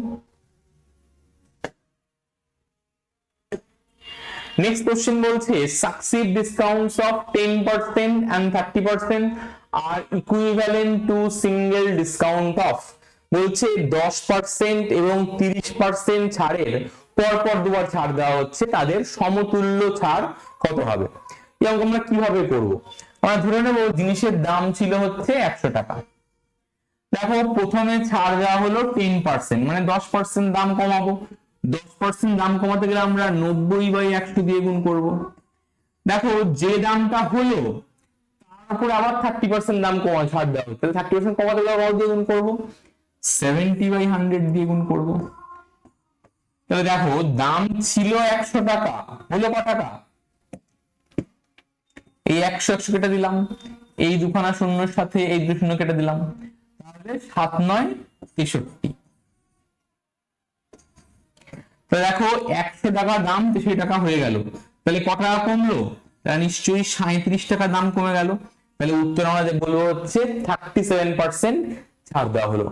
S1: নেক্সট কোশ্চেন বলছে successive discounts of 10% and 30% are equivalent to single discount of. বলছে 10% এবং 30% ছাড়ের পরপর দুবার ছাড় দেওয়া হচ্ছে, তাদের সমতুল্য ছাড় কত হবে। এবং আমরা কিভাবে করব, আমরা ধরে নেব জিনিসের দাম ছিল হচ্ছে 100 টাকা। দেখো প্রথমে ছাড় দেওয়া হলো 10%, মানে 10% দাম কমাবো। 10% দাম কমাতে গেলে আমরা 90/100 দিয়ে গুণ করব। দেখো যে দামটা হলো তারপর আবার 30% দাম কমা ছাড় দেওয়া হচ্ছে, 30% কমাতে গেলে আবার দিয়ে গুণ করবো, 70/100 দিয়ে গুণ করব। তাহলে দেখো দাম ছিল 100 টাকা, হলো কত টাকা, এই 100 কেটে দিলাম, এই দুখানা শূন্যর সাথে এই 2 শূন্য কেটে দিলাম, তাহলে 7 9 63। তাহলে দেখো 100 টাকা দাম 63 টাকা হয়ে গেল, তাহলে কত টাকা কমলো, তাহলে নিশ্চয়ই 37 টাকা দাম কমে গেল। তাহলে উত্তর আমাদের বলবো হচ্ছে 37% ছাড় দেওয়া হলো।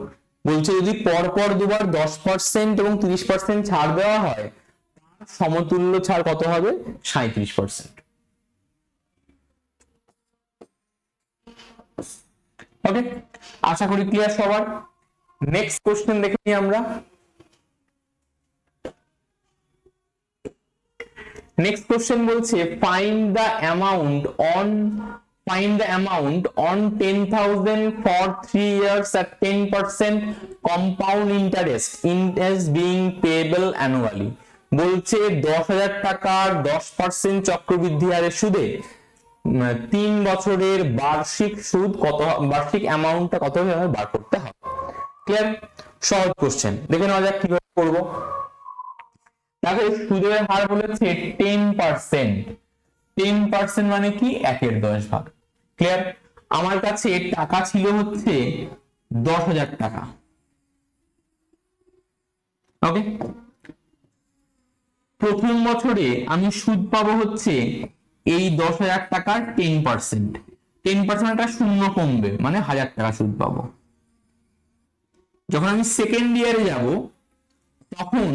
S1: বলছে যদি পরপর দুবার 10% এবং 30% ছাড় দেওয়া হয়, সমতুল্য ছাড় কত হবে? 37%। ওকে, আশা করি ক্লিয়ার সবার। নেক্সট কোশ্চেন দেখে নিই আমরা। নেক্সট কোশ্চেন বলছে find the amount on 10,000 for 3 years at 10% compound interest being payable annually। বলছে 10,000 টাকার 10% চক্রবৃদ্ধি হারে সুদে 3 বছরের বার্ষিক সুদ কত, বার্ষিক অ্যামাউন্টটা কত হবে বার করতে হবে। ক্লিয়ার? সহজ কোশ্চেন, দেখে নেওয়া যাক কিভাবে করবো। দেখো সুদের হার বলেছে 10%। 10% মানে কি? 1/10 ভাগ। ক্লিয়ার? আমার কাছে টাকা ছিল হচ্ছে 10,000 টাকা। ওকে, প্রথম বছরে আমি সুদ পাবো হচ্ছে এই 10,000 টাকার 10%। 10% একটা শূন্য কমবে, মানে 1,000 টাকা সুদ পাবো। যখন আমি সেকেন্ড ইয়ারে যাব, তখন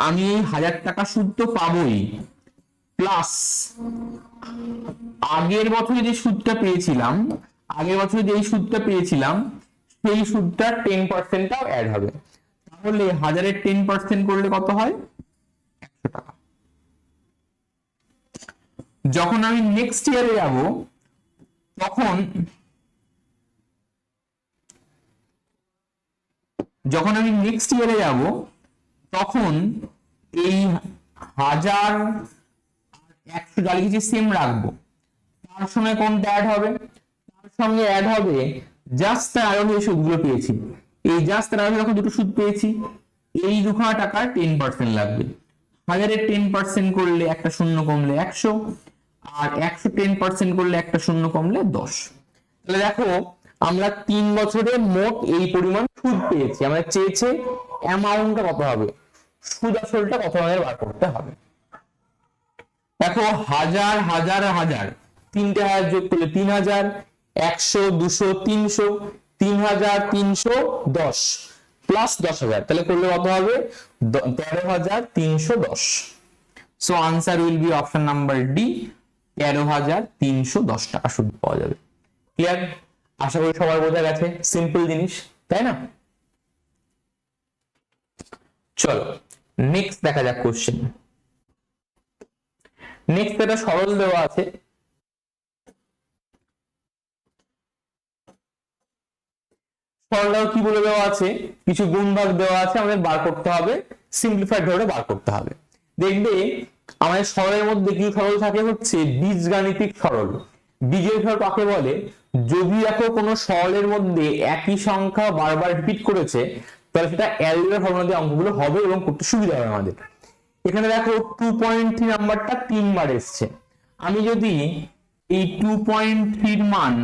S1: আমি এই 1,000 টাকা সুদ তো পাবোই, প্লাস আগের বছরে যে সুদটা পেয়েছিলাম, সেই সুদটা 10%টাও অ্যাড হবে। তাহলে 1,000-এর 10% করলে কত হয়? 100 টাকা। যখন আমি নেক্সট ইয়ারে যাব, তখন এই 1,000-100 যা লিখেছি সেম রাখবো, তার সঙ্গে কোনটা অ্যাড হবে? তার সঙ্গে অ্যাড হবে জাস্ট তার আগে যে সুদগুলো পেয়েছি। এই জাস্ট তার আগে যখন দুটো সুদ পেয়েছি, এই 2,000 টাকার 10% লাগবে। 1,000-এর 10% করলে একটা শূন্য কমলে 100, আর 100 10% করলে একটা শূন্য কমলে 10। তাহলে দেখো আমরা 3 বছরে মোট এই পরিমাণ সুদ পেয়েছি। আমরা চেয়েছে অ্যামাউন্টটা কত হবে, সুদ আসলটা কত আমাদের বার করতে হবে। দেখো 1,000 1,000 1,000, 3টে 1,000 যোগ করলে 3,000, 100 200 300, 3,310 প্লাস 10,000, তাহলে করলে কত হবে? 13,310। So answer will be option number D, 13,310 টাকা সুদ পাওয়া যাবে। ক্লিয়ার? আশা করি সবার বোঝা গেছে, সিম্পল জিনিস, তাই না? চলো নেক্সট দেখা যাক কোশ্চেন। নেক্সট এটা সরল দেওয়া আছে। সরলটাও কি বলে দেওয়া আছে? কিছু গুণ ভাগ দেওয়া আছে, আমাদের বার করতে হবে, সিম্পলিফাইড ভাবে বার করতে হবে। দেখবে আমাদের সরলের মধ্যে কি সরল থাকে হচ্ছে বীজগাণিতিক সরল। বীজের সরল কাকে বলে? যদি দেখো কোনো সরলের মধ্যে একই সংখ্যা বারবার রিপিট করেছে, তাহলে সেটা অ্যালজেব্রা ফর্মুলা দিয়ে অঙ্কগুলো হবে এবং করতে সুবিধা হবে আমাদের। এখানে দেখো 2.3 নাম্বারটা 3 বার এসছে। আমি যদি এই 2.3 এর মান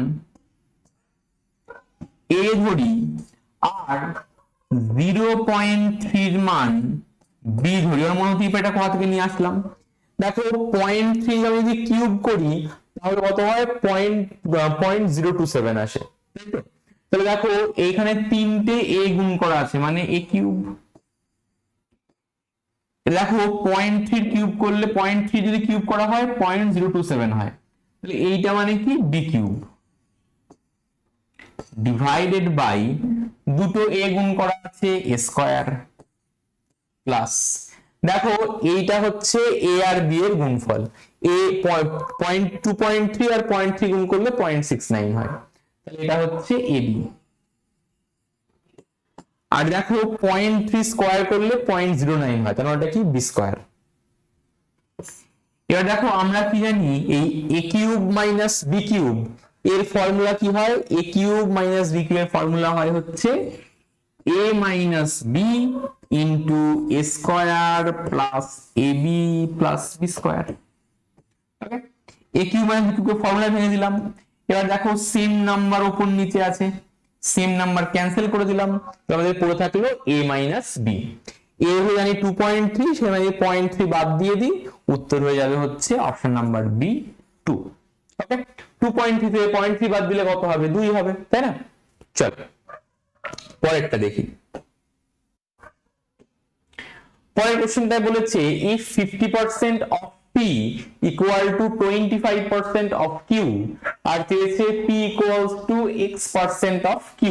S1: a ধরি আর 0.3 এর মান b ধরি, ওর মনে হচ্ছে এটা কোথা থেকে নিয়ে আসলাম। দেখো 0.3 আমি যদি কিউব করি, তাহলে কত হয়? 0.027 আসে, তাই তো? তাহলে দেখো এইখানে 3টে a গুণ করা আছে, মানে a কিউব। দেখো 0.3 কিউব করলে 0.3 যদি কিউব করা হয় 0.027 হয়, তাহলে এইটা মানে কি? b কিউব ডিভাইডেড বাই দুটো a গুণ করা আছে a স্কয়ার, প্লাস দেখো এইটা হচ্ছে a আর b এর গুণফল। a 2.3 আর 0.3 গুণ করলে 0.69 হয়, তাহলে এটা হচ্ছে ab। আর দেখো 0.3 স্কয়ার করলে 0.09 হয়, তাহলে ওটা কি? b square. এবার দেখো আমরা কি জানি, এই a cube minus b cube এর ফর্মুলা কি হয়? a cube minus b cube এর ফর্মুলা হয় হচ্ছে a minus b into a square plus ab plus b square. Okay, a cube minus b cube এর ফর্মুলা ভেঙে দিলাম। এবার দেখো সেম নাম্বার উপর নিচে আছে, সেম নাম্বার ক্যান্সেল করে দিলাম, আমাদের পড়ে থাকলো a মাইনাস b। a হয়ে জানি 2.3, সেখানে 0.3 বাদ দিয়ে দিই, উত্তর হয়ে যাবে হচ্ছে অপশন নাম্বার বি 2। ওকে, 2.3 থেকে 0.3 বাদ দিলে কত হবে? 2 হবে, তাই না? চলো পরেরটা দেখি। পরের কোশ্চেনটা বলেছে if 50% of P equal to 25% of Q আর চেয়েছে P equals to X% of Q,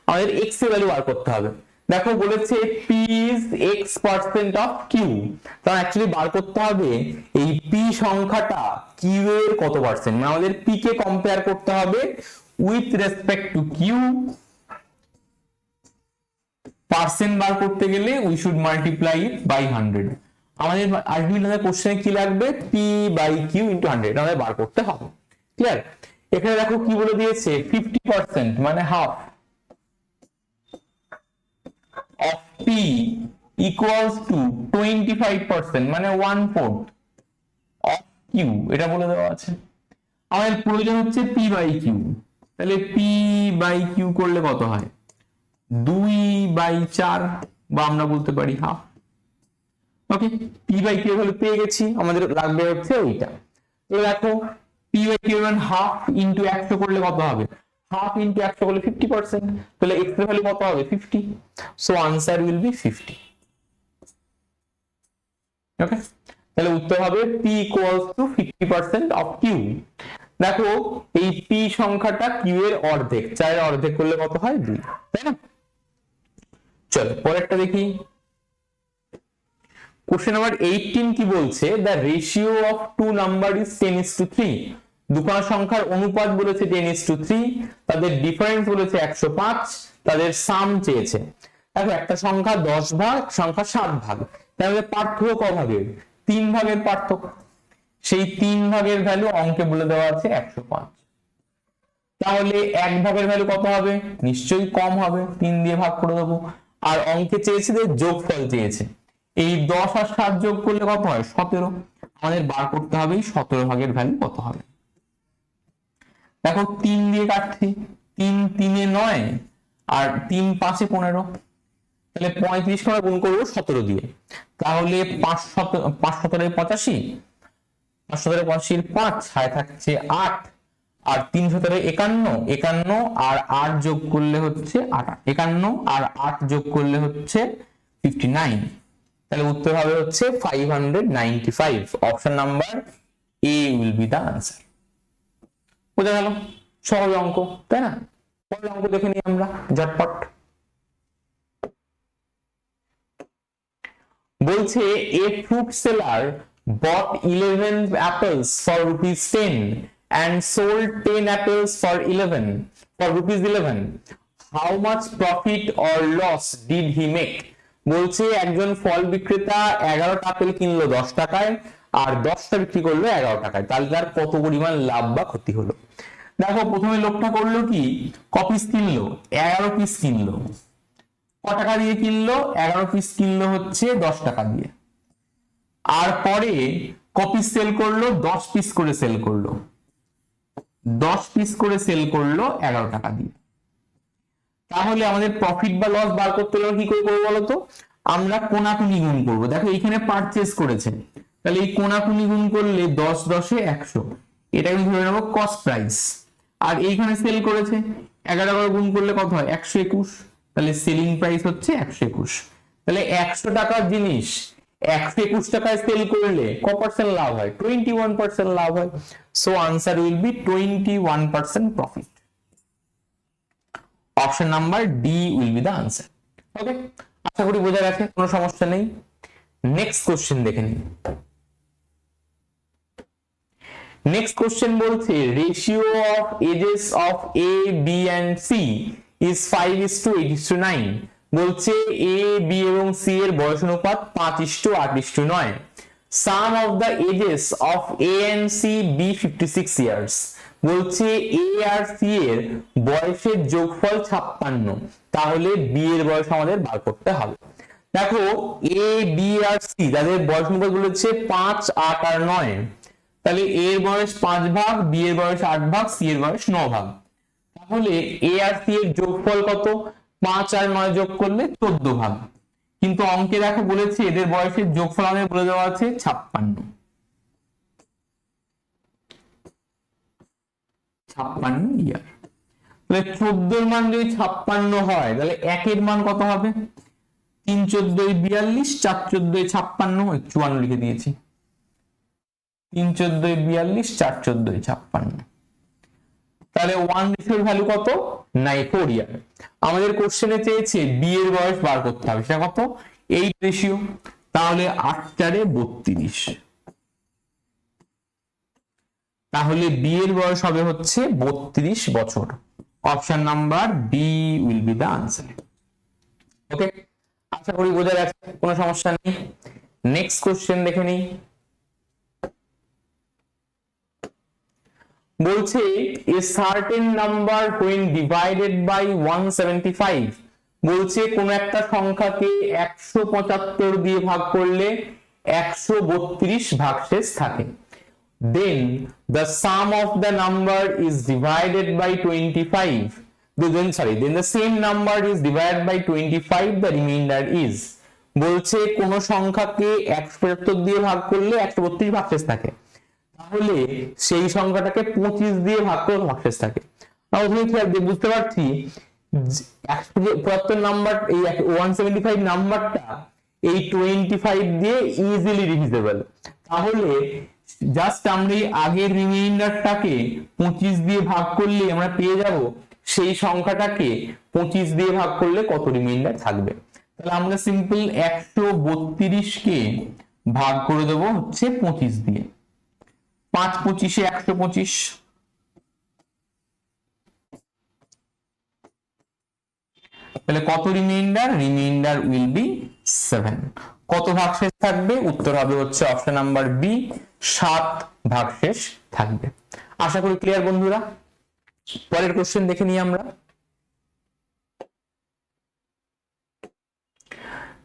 S1: আমাদের X এর ভ্যালু বার করতে হবে। দেখো বলেছে P is X% of Q, তাহলে অ্যাকচুয়ালি বার করতে হবে এই P সংখ্যাটা Q এর কত পার্সেন্ট, মানে আমাদের P কে কম্পেয়ার করতে হবে with respect to Q। Percent বার করতে গেলে we should multiply it by 100। আমাদের আলটিমেটলি কোশ্চেনে কি লাগবে, পি বাই কিউ ইন্টু 100 আমাদের বার করতে হবে। ক্লিয়ার? এখানে দেখো কি বলে দিয়েছে 50% মানে half of P equals two 25% মানে 1/4 অফ কিউ, এটা বলে দেওয়া আছে। আমাদের প্রয়োজন হচ্ছে পি বাই কিউ, তাহলে পি বাই কিউ করলে কত হয় 2/4 বা আমরা বলতে পারি half. Okay, P by Q হলে পেয়ে গেছি, আমাদের লাগবে হচ্ছে ওইটা। তো দেখো পি বাই কিউ মানে হাফ ইনটু 100 করলে কত হবে, হাফ ইনটু 100 করলে 50%, তাহলে এক্স এর ভ্যালু কত হবে 50, so answer will be 50। Okay, তাহলে উত্তর হবে P equals to 50% of Q. দেখো এই পি সংখ্যাটা কিউ এর অর্ধেক, 4 এর অর্ধেক করলে কত হয় 2, তাই না? চলো পরেরটা দেখি। কোশ্চেন নাম্বার 18 কি বলছে, the ratio of two number is 10:3। দুখানা সংখ্যার অনুপাত বলেছে 10:3, তাদের ডিফারেন্স বলেছে 105, তাদের সাম চেয়েছে। দেখো একটা সংখ্যা 10 ভাগ, সংখ্যা 7 ভাগ, তাহলে পার্থক্য ক ভাগের, 3 ভাগের পার্থক্য। সেই 3 ভাগের ভ্যালু অঙ্কে বলে দেওয়া আছে 105। তাহলে 1 ভাগের ভ্যালু কত হবে, নিশ্চয়ই কম হবে, 3 দিয়ে ভাগ করে দেবো। আর অঙ্কে চেয়েছে যে যোগফল চেয়েছে, এই 10 আর 7 যোগ করলে কত হয় 17, আমাদের বার করতে হবে 17 ভাগের ভ্যালু কত হবে। দেখো 3 দিয়ে কাটছি, 3 3 এ 9 আর 3 5 এ 15, তাহলে 35 করে গুণ করবো 17 দিয়ে, তাহলে 5 17 85, 5 17 85 5 হায় থাকছে 8, আর 3 17 51, 51 আর 8 যোগ করলে হচ্ছে 51 আর 8 যোগ করলে হচ্ছে 59, তাহলে উত্তর হবে হচ্ছে 595। Option number A will be the answer. বোঝা গেল? সহজ অঙ্ক, তাই না? পরের অঙ্ক দেখে নিই আমরা ঝটপট। বলছে এ fruit seller bought 11 apples for ₹10 and sold 10 apples for ₹11. How much profit or loss did he make? বলছে একজন ফল বিক্রেতা 11টা আপেল কিনলো 10 টাকায় আর 10টা বিক্রি করলো 11 টাকায়, তাহলে তার কত পরিমাণ লাভ বা ক্ষতি হলো। দেখো প্রথমে লোকটা করলো কি, কপিস কিনলো, 11 পিস কিনলো। ক টাকা দিয়ে কিনলো, 11 পিস কিনলো হচ্ছে 10 টাকা দিয়ে। আর পরে কপিস সেল করলো, 10 পিস করে সেল করলো, 10 পিস করে সেল করলো 11 টাকা দিয়ে। তাহলে আমাদের প্রফিট বা লস বার করতে হলে কি করে করবো বলতো, আমরা কোনাকুনি গুণ করবো। দেখো এখানে পারচেজ করেছে, তাহলে এই কোনাকুনি গুণ করলে 10 10 এ 100, এটা কিন্তু ধরে নেবো কস্ট প্রাইস। আর এইখানে সেল করেছে, 11 করে গুণ করলে কত হয় 121, তাহলে সেলিং প্রাইস হচ্ছে 121। তাহলে 100 টাকার জিনিস 121 টাকায় সেল করলে ক পার্সেন্ট লাভ হয়, 21% লাভ হয়। So answer will be 21% profit. Option number D will be the answer. Okay, আশা করি বোঝা গেছে, কোনো সমস্যা নেই। নেক্সট কোশ্চেন দেখে নিন। নেক্সট কোশ্চেন বলছে ratio of ages of A B and C is 5:8:9। বলছে এ বি এবং সি এর বয়স অনুপাত 5:8:9। Sum of the ages of A and C be 56 years. বলছে এ আর সি এর বয়সের যোগফল 56, তাহলে বি এর বয়স আমাদের বার করতে হবে। দেখো এ বি আর সি যাদের বয়স অনুপাত বলেছে 5 8 আর 9, তাহলে এ এর বয়স 5 ভাগ, বি এর বয়স 8 ভাগ, সি এর বয়স 9 ভাগ। তাহলে এ আর সি এর যোগফল কত, 5 আর 9 যোগ করলে 14 ভাগ। কিন্তু অঙ্কে দেখো বলেছে এদের বয়সের যোগফল আমাদের বলে দেওয়া আছে 56 ইয়ার। তাহলে 14 মান যদি 56 হয় তাহলে 1 এর মান কত হবে? 3 14 42, 4 14 56, 54 লিখে দিয়েছি। 3 14 42, 4 14 56। তাহলে 1 রেশিওর ভ্যালু কত? 4 ইয়ার। আমাদের কোশ্চেনে চেয়েছে বি এর বয়স বার করতে হবে, সেটা কত? 8 রেশিও। তাহলে 8 4 32। তাহলে বি এর বয়স হবে হচ্ছে 32 বছর। Option number B will be the answer. Okay, আশা করি বোঝা গেছে, কোনো সমস্যা নেই। নেক্সট কোশ্চেন দেখে নিই। বলছে a certain number when divided by 175, বলছে কোন একটা সংখ্যাকে 175 দিয়ে ভাগ করলে 132 ভাগশেষ থাকে। Then the sum of the number is divided by 25. Then the same number is divided by 25, the remainder is. বলছে কোন সংখ্যাকে 175 দিয়ে ভাগ করলে 132 ভাগশেষ থাকে, তাহলে সেই সংখ্যাটাকে 25 দিয়ে ভাগ করে ভাগশেষ থাকে। বুঝতে পারছি 75 নাম্বার, এই 175 নাম্বারটা এই 25 দিয়ে ইজিলি ডিভিজিবল। তাহলে জাস্ট আমরা এই আগের রিমাইন্ডারটাকে 25 দিয়ে ভাগ করলে আমরা পেয়ে যাব সেই সংখ্যাটাকে 25 দিয়ে ভাগ করলে কত রিমাইন্ডার থাকবে। তাহলে আমরা সিম্পল 132 কে ভাগ করে দেবো হচ্ছে 25 দিয়ে। 5 25 125। তাহলে কত রিমাইন্ডার? Reminder will be 7। কত ভাগশেষ থাকবে? উত্তর হবে হচ্ছে অপশন নাম্বার বি, 7 ভাগশেষ থাকবে। আশা করি ক্লিয়ার বন্ধুরা। পরের কোশ্চেন দেখে নিই আমরা।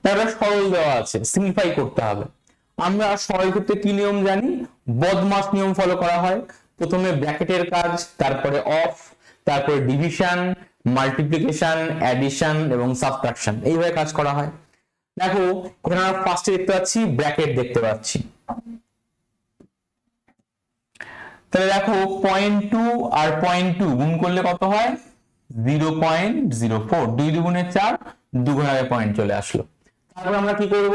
S1: তারপর সরল দেওয়া আছে, সিম্পলিফাই করতে হবে। আমরা সরল ক্ষেত্রে কি নিয়ম জানি? বদমাস নিয়ম ফলো করা হয়। প্রথমে ব্র্যাকেটের কাজ, তারপরে অফ, তারপরে ডিভিশন, মাল্টিপ্লিকেশন, অ্যাডিশন এবং সাবট্রাকশন, এইভাবে কাজ করা হয়। দেখো এখানে আমরা ফার্স্টে দেখতে পাচ্ছি ব্র্যাকেট দেখতে পাচ্ছি। তাহলে দেখো 0.2 আর 0.2 গুণ করলে কত হয়? 0.04। 2 দুগুণে 4, 2 গুণ আগে পয়েন্ট চলে আসলো। তারপর আমরা কি করব?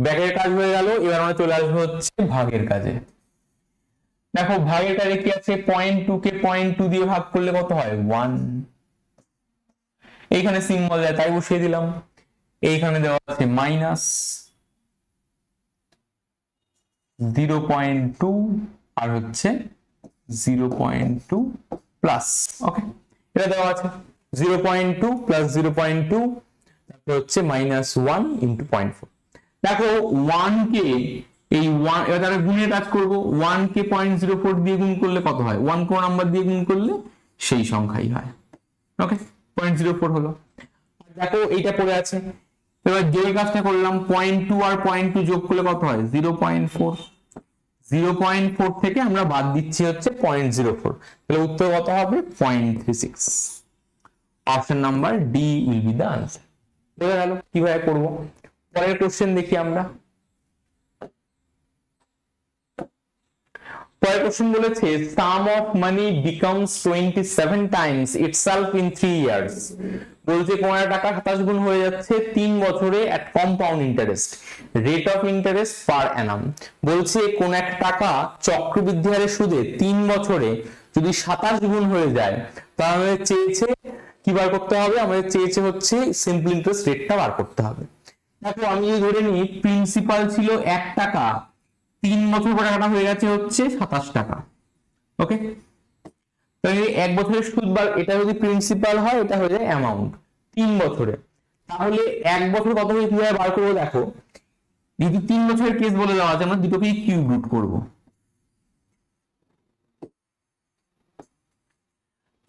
S1: ব্র্যাকেটের কাজ হয়ে গেল, এবার আমরা চলে আসবো হচ্ছে ভাগের কাজে। দেখো ভাগের কাজে কি আছে? 0.2 কে 0.2 দিয়ে ভাগ করলে কত হয়? 1। এইখানে সিম্বল দেয় তাই বসিয়ে দিলাম। এইখানে দেওয়া আছে মাইনাস 0.2 আর হচ্ছে 0.2 প্লাস। ওকে, এটা দেওয়া আছে 0.2 প্লাস 0.2, তারপর হচ্ছে -1 ইনটু 0.4। দেখো 1 কে এই 1, এবার তাহলে গুণের কাজ করব। 1 কে 0.04 দিয়ে গুণ করলে কত হয়? 1 কোন নাম্বার দিয়ে গুণ করলে সেই সংখ্যাই হয়। ওকে, 0.04 হলো। দেখো এইটা পড়ে আছে। এবার যেই কাজটা করলাম 0.2 আর 0.2 যোগ করলে কত হয়? 0.4। 0.4 থেকে আমরা বাদ দিচ্ছি হচ্ছে 0.04, তাহলে উত্তর কত হবে? 0.36। Option number D will be the answer. বোঝা গেল কিভাবে করব। পরের কোশ্চেন দেখি আমরা। পরের কোশ্চেন বলেছে sum of money becomes 27 times itself in 3 years. বলছে কোন টাকা 27 গুণ হয়ে যাচ্ছে 3 বছরে at compound interest, rate of interest per annum. বলছে কোন এক টাকা চক্রবৃদ্ধি হারে সুদে 3 বছরে যদি 27 গুণ হয়ে যায়, তাহলে চেয়েছে কি বার করতে হবে? আমাদের চেয়েছে হচ্ছে সিম্পল ইন্টারেস্ট রেটটা বার করতে হবে। দেখো আমি যদি ধরে নিই প্রিন্সিপাল ছিল 1 টাকা, 3 বছর পরে টাকাটা হয়ে গেছে হচ্ছে 27 টাকা। ওকে, তাহলে 1 বছরের সুদ বার, এটা যদি প্রিন্সিপাল হয় এটা হয়ে যায় অ্যামাউন্ট 3 বছরে। তাহলে 1 বছর কত হয়ে কিভাবে বার করবো? দেখো যদি 3 বছরের কেস বলে দেওয়া আছে, আমরা দুটোকেই কিউব রুট করবো।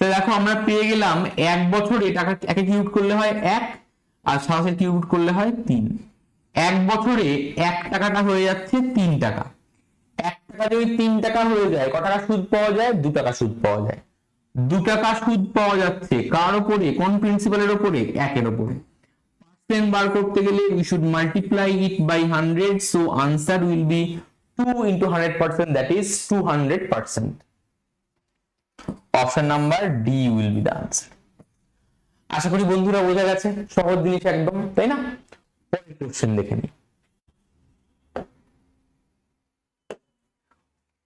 S1: তো দেখো আমরা পেয়ে গেলাম 1 বছরে টাকা একে কিউব করলে হয় 1, আর 27 কিউব রুট করলে হয় 3। 1 বছরে 1 টাকাটা হয়ে যাচ্ছে 3 টাকা। 1 টাকা যদি 3 টাকা হয়ে যায়, কত টাকা সুদ পাওয়া যায়? 2 টাকা সুদ পাওয়া যায়। 2 টাকা সুদ পাওয়া যাচ্ছে কার উপরে? কোন প্রিন্সিপালের উপরে? 1 এর উপরে। পার্সেন্ট বার করতে গেলে we should multiply it by 100, so answer will be 2 into 100%, that is 200%. Option number D will be the answer. আশা করি বন্ধুরা বোঝা গেছে, সহজ জিনিস একদম, তাই না? পরের কোশ্চেন দেখে নি।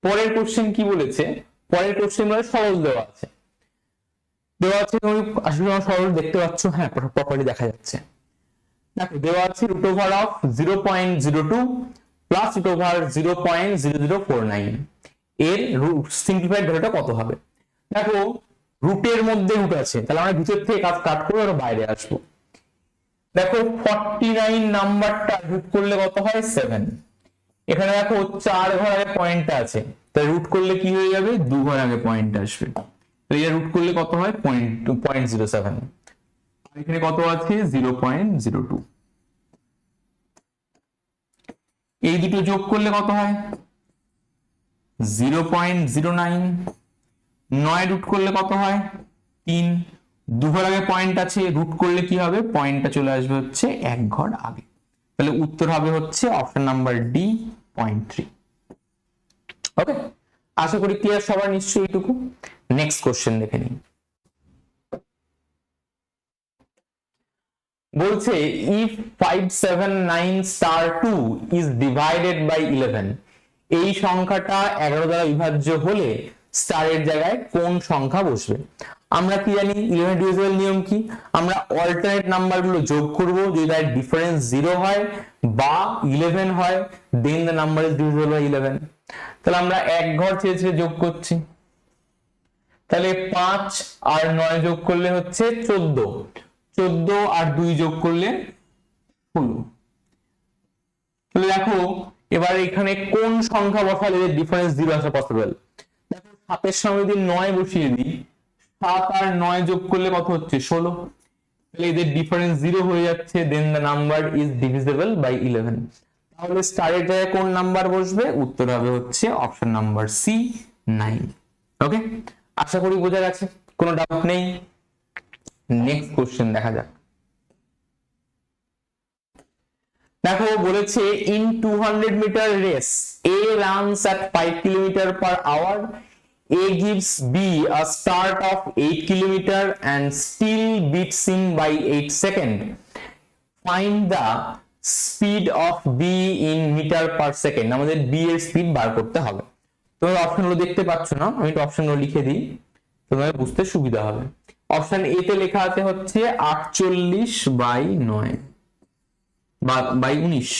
S1: পরের কোশ্চেন কি বলেছে? পরের কোশ্চেন মানে সহজ দেওয়া আছে, তুমি আসলে সহজ দেখতে পাচ্ছ, হ্যাঁ প্রপারলি দেখা যাচ্ছে। দেখো দেওয়া আছে root over of 0.02 plus root over 0.0049 এর রুট সিম্পলিফাইড ভ্যালুটা কত হবে। দেখো রুটের মধ্যে রুট আছে, তাহলে আমরা ভিতর থেকে কাজ স্টার্ট করে আর বাইরে আসবো। দেখো 49 নাম্বারটা রুট করলে কত হয় 7। এখানে দেখো 4 ঘর আগে পয়েন্টটা আছে, তাই রুট করলে কি হয়ে যাবে 2 ঘর আগে পয়েন্ট আসবে, তো এটা রুট করলে কত হয় 0.07। এখানে কত আছে 0.02, এই দুটো যোগ করলে কত হয় 0.09। 9 রুট করলে কত হয় 3, 2 ঘর আগে পয়েন্ট আছে, রুট করলে কি হবে পয়েন্টটা চলে আসবে হচ্ছে 1 ঘর আগে, তাহলে উত্তর হবে হচ্ছে অপশন নাম্বার ডি 0.3। ওকে, আশা করি ক্লিয়ার সবার নিশ্চয়ই এইটুকু। নেক্সট কোশ্চেন দেখে নিই। বলছে if 579*2 is divided by 11, এই সংখ্যাটা 11 দ্বারা বিভাজ্য হলে স্টারের জায়গায় কোন সংখ্যা বসবে। আমরা কি জানি 11 ডিভিজিবল নিয়ম কি, আমরা অল্টারনেট নাম্বার গুলো যোগ করব, যদি তার ডিফারেন্স 0 হয় বা 11 হয়, then the number is divisible by 11। তাহলে আমরা এক ঘর ছেড়ে ছেড়ে যোগ করছি, তাহলে 5 আর 9 যোগ করলে হচ্ছে 14, 14 আর 2 যোগ করলে 16। তাহলে দেখো এবার এখানে কোন সংখ্যা বসালে এর ডিফারেন্স 0 আসা পসিবল। দেখো 7 এর সঙ্গে যদি 9 বসিয়ে দিই, 7 আর 9 যোগ করলে কত হচ্ছে 16, তাহলে এদের ডিফারেন্স 0 হয়ে যাচ্ছে, then the number is divisible by 11। তাহলে স্টারের জায়গায় কোন নাম্বার বসবে, উত্তর হবে হচ্ছে অপশন নাম্বার সি 9। ওকে, আশা করি বোঝা গেছে, কোনো ডাউট নেই। নেক্সট কোশ্চেন দেখা যাক। দেখো বলেছে in 200 metre race A runs at 5 kilometre per hour, A gives B a start of 8 kilometer and still beats him by 8 seconds. Find the speed of B in meter per second. আমাদের B এর speed বার করতে হবে। তোমরা অপশনগুলো দেখতে পাচ্ছ না, আমি একটু অপশনগুলো লিখে দিই, তোমাদের বুঝতে সুবিধা হবে। অপশন এ তে লেখা আছে হচ্ছে 48/9 বাই 19,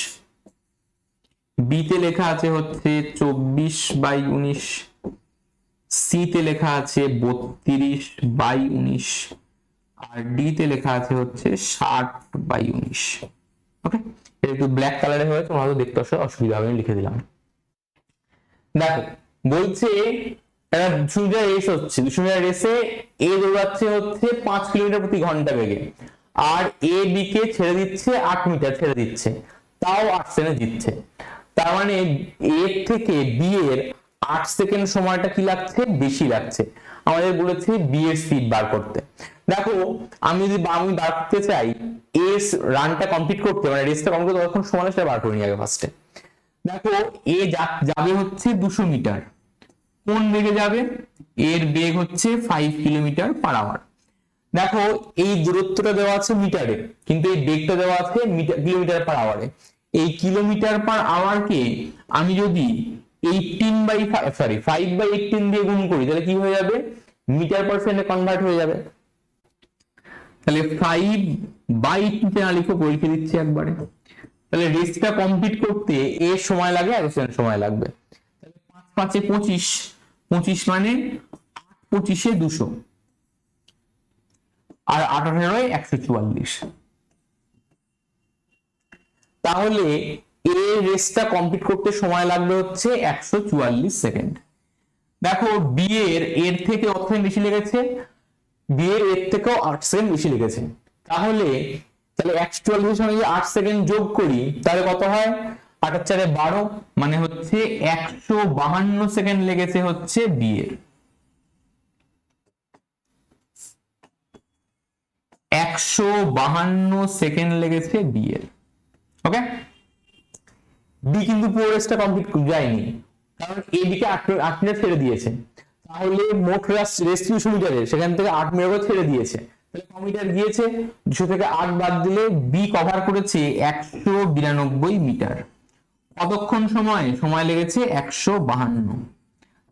S1: বি তে লেখা আছে হচ্ছে 24/19, সি তে লেখা আছে 32/19, আর ডি তে লেখা আছে হচ্ছে 60/19। ওকে, এটা একটু ব্ল্যাক কালারে হয়েছে, তোমরা হয়তো দেখতে অসুবিধা হবে, আমি লিখে দিলাম। দেখো বলছে একটা 200 মিটার রেস হচ্ছে, 200 মিটার রেসে এ দৌড়াচ্ছে হচ্ছে 5 কিলোমিটার প্রতি ঘন্টা বেগে, আর এ বি কে ছেড়ে দিচ্ছে 8 মিটার ছেড়ে দিচ্ছে, তাও 8 সেকেন্ড জিতছে। তার মানে এ থেকে বি এর 8 সেকেন্ড সময়টা কি লাগছে বেশি লাগছে। আমাদের বলেছে বি এর স্পিড বার করতে। দেখো আমি বার করতে চাই এ রানটা কমপ্লিট করতে, মানে রেসটা কমপ্লিট করতে তখন সময় সেটা বার করে নিই আগে ফার্স্টে। দেখো এ যাবে হচ্ছে 200 মিটার, কোন বেগে যাবে, এর বেগ হচ্ছে 5 কিলোমিটার পার আওয়ার। দেখো এই দূরত্বটা দেওয়া আছে মিটারে, কিন্তু এই বেগটা দেওয়া আছে কিলোমিটার পার আওয়ারে। এই কিলোমিটার পার আওয়ারকে আমি যদি 5/18 দিয়ে গুণ করি, তাহলে কি হয়ে যাবে মিটার পার সেকেন্ডে কনভার্ট হয়ে যাবে। তাহলে 5/18 না লিখে লিখে দিচ্ছি একবারে। তাহলে রেসটা কমপ্লিট করতে এর সময় লাগে 1 সেকেন্ড সময় লাগবে। তাহলে 5 5 25, 25 মানে 8 25 200, আর 8 18 144। তাহলে এ রেসটা কমপ্লিট করতে সময় লাগবে হচ্ছে 144 সেকেন্ড। দেখো বি এর থেকে অর্থাৎ বেশি লেগেছে, বি এর থেকেও 8 সেকেন্ড বেশি লেগেছে। তাহলে 144 এর সঙ্গে যদি 8 সেকেন্ড যোগ করি তাহলে কত হয়, 8 আর 4 12, মানে হচ্ছে 152 সেকেন্ড লেগেছে হচ্ছে বি এর। 152 সেকেন্ড লেগেছে বি এর। ওকে, বি কিন্তু পুরো রেসটা কমপ্লিট যায়নি, কারণ এ বিকে 8 মিনিট ছেড়ে দিয়েছে। তাহলে মোট রেস 200 মিটারের সেখান থেকে 8 মিনিট করে ছেড়ে দিয়েছে, তাহলে ক মিটার গিয়েছে, 200 থেকে 8 বাদ দিলে বি কভার করেছে 192 মিটার। কতক্ষণ সময় লেগেছে 152।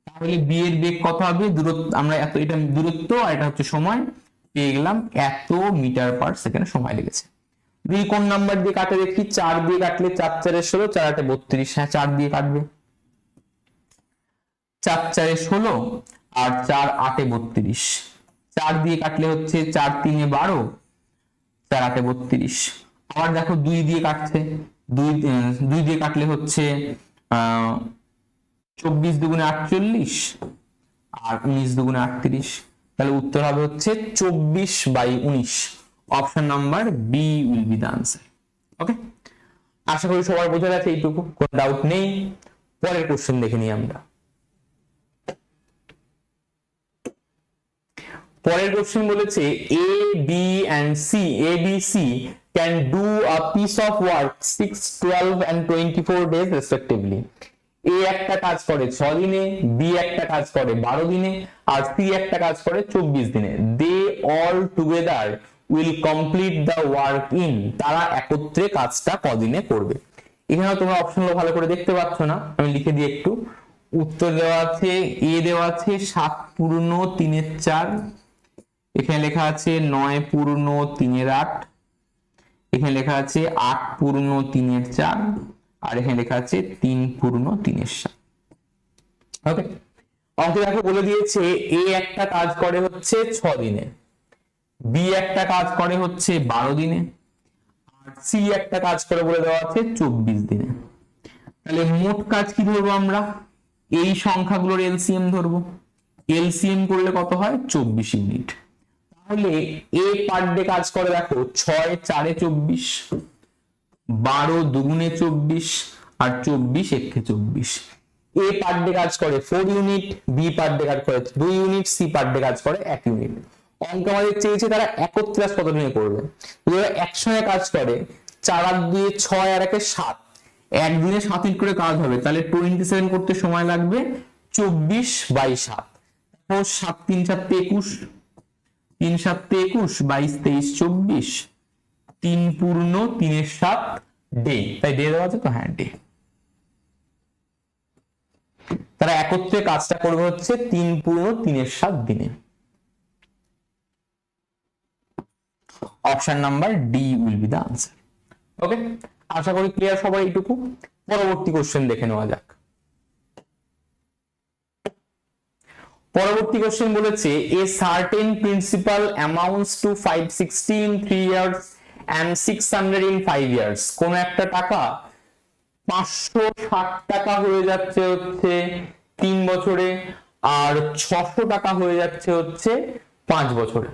S1: তাহলে বি এর বেগ কত হবে, দূরত্ব আমরা এত, এটা দূরত্ব আর এটা হচ্ছে সময়, পেয়ে গেলাম এত মিটার পার সেকেন্ড সময় লেগেছে। দুই কোন নাম্বার দিয়ে কাটে দেখি, 4 দিয়ে কাটলে 4 4 16, 4 8 32, হ্যাঁ 4 দিয়ে কাটবে, 4 4 16 আর 4 8 32, 4 দিয়ে কাটলে হচ্ছে 4 3 12, 4 8 32। আবার দেখো 2 দিয়ে কাটছে, 2 দিয়ে কাটলে হচ্ছে 24 দুগুণে 48 আর 19 দুগুণে 38। তাহলে উত্তর হবে হচ্ছে 24/19। Option number B will be the answer. Okay, আশা করি সবার বোঝা গেছে এইটুকু, কোনো ডাউট নেই। পরের কোশ্চেন দেখে নিই আমরা। পরের কোশ্চেন বলেছে A B and C, A B C can do a piece of work 6, 12 and 24 days respectively. A একটা কাজ করে 6 দিনে, বি একটা কাজ করে 12 দিনে, আর সি একটা কাজ করে 24 দিনে। They all together will complete the work in, তারা একত্রে কাজটা কদিনে করবে। এখানে তোমরা অপশনগুলো ভালো করে দেখতে পাচ্ছ না, আমি লিখে দিই একটু। উত্তর দেওয়া আছে, এ দেওয়া আছে 7 পূর্ণ 3 4, এখানে লেখা আছে 9 পূর্ণ 3 8, এখানে লেখা আছে 8 পূর্ণ 3 4, আর এখানে লেখা আছে 3 পূর্ণ 3 7। ওকে, অঙ্কে দেখো বলে দিয়েছে এ একটা কাজ করে হচ্ছে 6 দিনে, বি একটা কাজ করে হচ্ছে 12 দিনে, আর সি একটা কাজ করে বলে দেওয়া আছে 24 দিনে। তাহলে মোট কাজ কি ধরবো আমরা, এই সংখ্যাগুলোর এলসিএম ধরবো। এলসিএম করলে কত হয়, 24 ইউনিট। তাহলে এ পার ডে কাজ করে দেখো 6 4 24, 12 দুগুণে 24 আর 24 একে 24। এ পার ডে কাজ করে 4 ইউনিট, বি পার ডে কাজ করে 2 ইউনিট, সি পার ডে কাজ করে 1 ইউনিট। অঙ্ক আমাদের চেয়েছে তারা একত্রে কাজ কত দিনে করবে। যারা একসঙ্গে কাজ করে 4 আর 2 6 আর 1 7, একদিনে 7 ইউনিট করে কাজ হবে, তাহলে 27 করতে সময় লাগবে 24/7। 7 3 7 21, 3 7 21, 22 23 24, 3 পূর্ণ 3 7 ডে, তাই ডে দেওয়া আছে তো, হ্যাঁ ডে। তারা একত্রে কাজটা করবে হচ্ছে 3 পূর্ণ 3 7 দিনে। Option number D will be the answer. Okay, আশা করি ক্লিয়ার সবাই এইটুকু। পরবর্তী কোশ্চেন দেখে নেওয়া যাক। পরবর্তী কোশ্চেন বলেছে a certain principal amounts two 560 in 3 years and 600 in 5 years। কোন একটা টাকা 560 টাকা হয়ে যাচ্ছে হচ্ছে 3 বছরে, আর 600 টাকা হয়ে যাচ্ছে হচ্ছে 5 বছরে।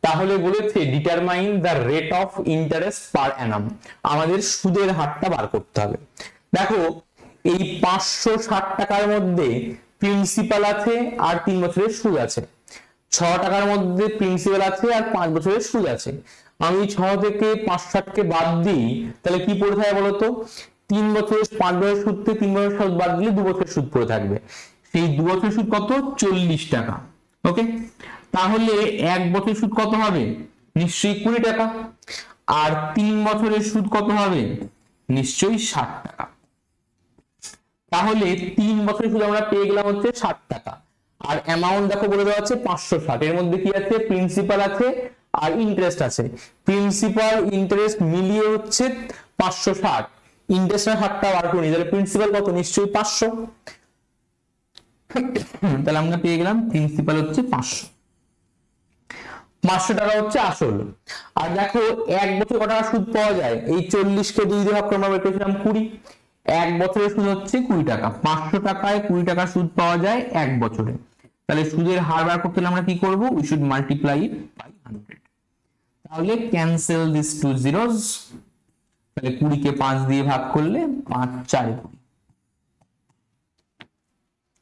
S1: তাহলে বলেছে determine the rate of interest per Anam, আমাদের সুদের হারটা বার করতে হবে। দেখো এই 560 টাকার মধ্যে প্রিন্সিপাল আছে আর 3 বছরের সুদ আছে, 6 টাকার মধ্যে প্রিন্সিপাল আছে আর 5 বছরের সুদ আছে। আমি 6 থেকে 560 কে বাদ দিই, তাহলে কি পড়ে থাকে বলতো, 3 বছরের 5 বছরের সুদ থেকে 3 বছরের সুদ বাদ দিলে 2 বছরের সুদ পড়ে থাকবে। সেই 2 বছরের সুদ কত, 40 টাকা। ওকে, তাহলে 1 বছরের সুদ কত হবে, নিশ্চয়ই 20 টাকা। আর 3 বছরের সুদ কত হবে, নিশ্চয়ই 60 টাকা। তাহলে 3 বছরের সুদ আমরা পেয়ে গেলাম হচ্ছে 60 টাকা। আর অ্যামাউন্ট দেখো বলে দেওয়া আছে 560, এর মধ্যে কি আছে, প্রিন্সিপাল আছে আর ইন্টারেস্ট আছে। প্রিন্সিপাল ইন্টারেস্ট মিলিয়ে হচ্ছে 560, ইন্টারেস্ট 60 টাকা বার করে নিই, তাহলে প্রিন্সিপাল কত, নিশ্চয়ই 500। তাহলে আমরা পেয়ে গেলাম প্রিন্সিপাল হচ্ছে 500, 500 টাকা হচ্ছে আসল। আর দেখো 1 বছর কত টাকা সুদ পাওয়া যায়, এই 40 কে 2 দিয়ে ভাগ করে আমরা বের করেছিলাম 20, 1 বছরের সুদ হচ্ছে 20 টাকা। 500 টাকায় 20 টাকা সুদ পাওয়া যায় 1 বছরে। তাহলে সুদের হার বার করতে হলে আমরা কি করব, we should multiply it by 100। তাহলে ক্যান্সেল দিস টু জিরোস, তাহলে 20 কে 5 দিয়ে ভাগ করলে 5 4 20।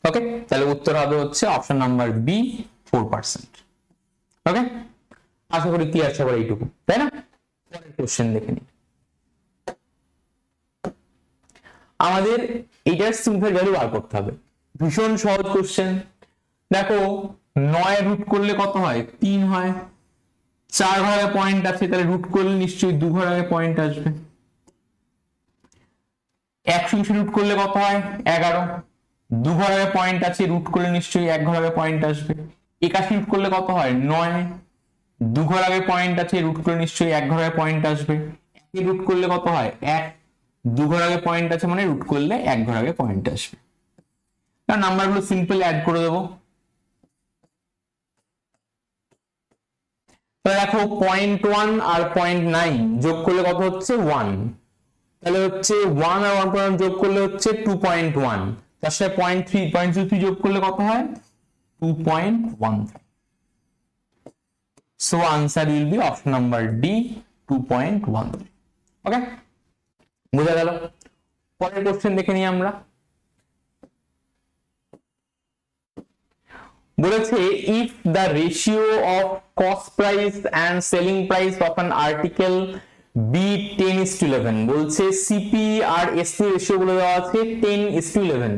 S1: ওকে, তাহলে উত্তর হবে হচ্ছে অপশন নাম্বার বি 4%। ওকে, আশা করি ক্লিয়ার সবার এইটুকু, তাই না। পরের কোশ্চেন দেখে নিই। আমাদের এইটার সিম্পল ভ্যালু বার করতে হবে, ভীষণ সহজ কোশ্চেন। দেখো 9 রুট করলে কত হয়, 3 হয়। 4 ঘর আগে পয়েন্ট আছে, তাহলে রুট করলে নিশ্চয়ই 2 ঘর আগে পয়েন্ট আসবে। 120 রুট করলে কত হয় 11, 2 ঘর আগে পয়েন্ট আছে, রুট করলে নিশ্চয়ই 1 ঘর আগে পয়েন্ট আসবে। 81 রুট করলে কত হয় 9, 2 ঘর আগে পয়েন্ট আছে, রুট করলে নিশ্চয়ই 1 ঘর আগে পয়েন্ট আসবে। রুট করলে কত হয় 1, 2 ঘর আগে পয়েন্ট আছে মানে রুট করলে 1 ঘর আগে পয়েন্ট আসবে। তার নাম্বারগুলো সিম্পল অ্যাড করে দেবো। তাহলে দেখো 0.1 আর 0.9 যোগ করলে কত হচ্ছে 1, তাহলে হচ্ছে 1 আর 1.1 যোগ করলে হচ্ছে 2.1, তার সাথে 0.3 যোগ করলে কত হয় 2.1। So answer will be option number D, 2.1। ওকে, বুঝা গেল। পরের কোশ্চেন দেখে নিই আমরা। বলেছে if the ratio of cost price and selling price of an article be 10:11, বলছে সিপি আর এসপি রেশিও বলে দেওয়া আছে 10:11,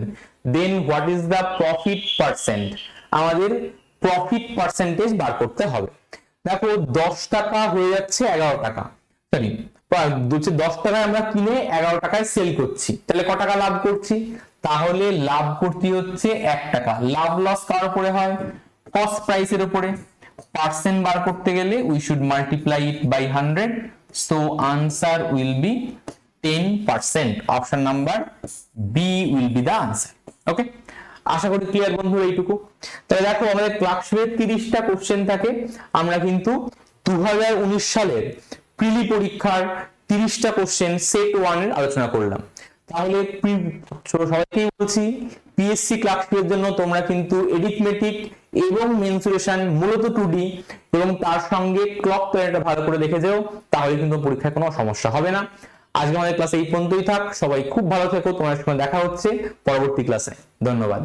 S1: then what is the profit percent? আমাদের প্রফিট পার্সেন্টেজ বার করতে হবে। দেখো 10 টাকা হয়ে যাচ্ছে 11 টাকা, সরি 10 টাকায় আমরা কিনে 11 টাকায় সেল করছি, তাহলে কত টাকা লাভ করছি? তাহলে লাভ করতে হচ্ছে 1 টাকা। লাভ লস কার উপরে হয়? কস্ট প্রাইসের উপরে। পার্সেন্ট বার করতে গেলে we should multiply it by 100, so answer will be 10%। Option number B will be the answer. Okay, আশা করি ক্লিয়ার বন্ধুরা এইটুকু। তাহলে দেখো আমাদের ক্লাসের 30টা কোশ্চেন থাকে, আমরা কিন্তু 2019 সালের প্রিলি পরীক্ষার 30টা কোশ্চেন সেট 1 এর আলোচনা করলাম। তাহলে সবাইকেই বলছি পিএসসি ক্লাসের জন্য তোমরা কিন্তু এরিথমেটিক এবং মেনসুরেশন মূলত 2D এবং তার সঙ্গে ক্লক প্ল্যানটা ভালো করে দেখে যাও, তাহলে কিন্তু পরীক্ষায় কোনো সমস্যা হবে না। আজকে আমাদের ক্লাস এই পর্যন্তই থাক, সবাই খুব ভালো থেকো, তোমার সঙ্গে দেখা হচ্ছে পরবর্তী ক্লাসে। ধন্যবাদ।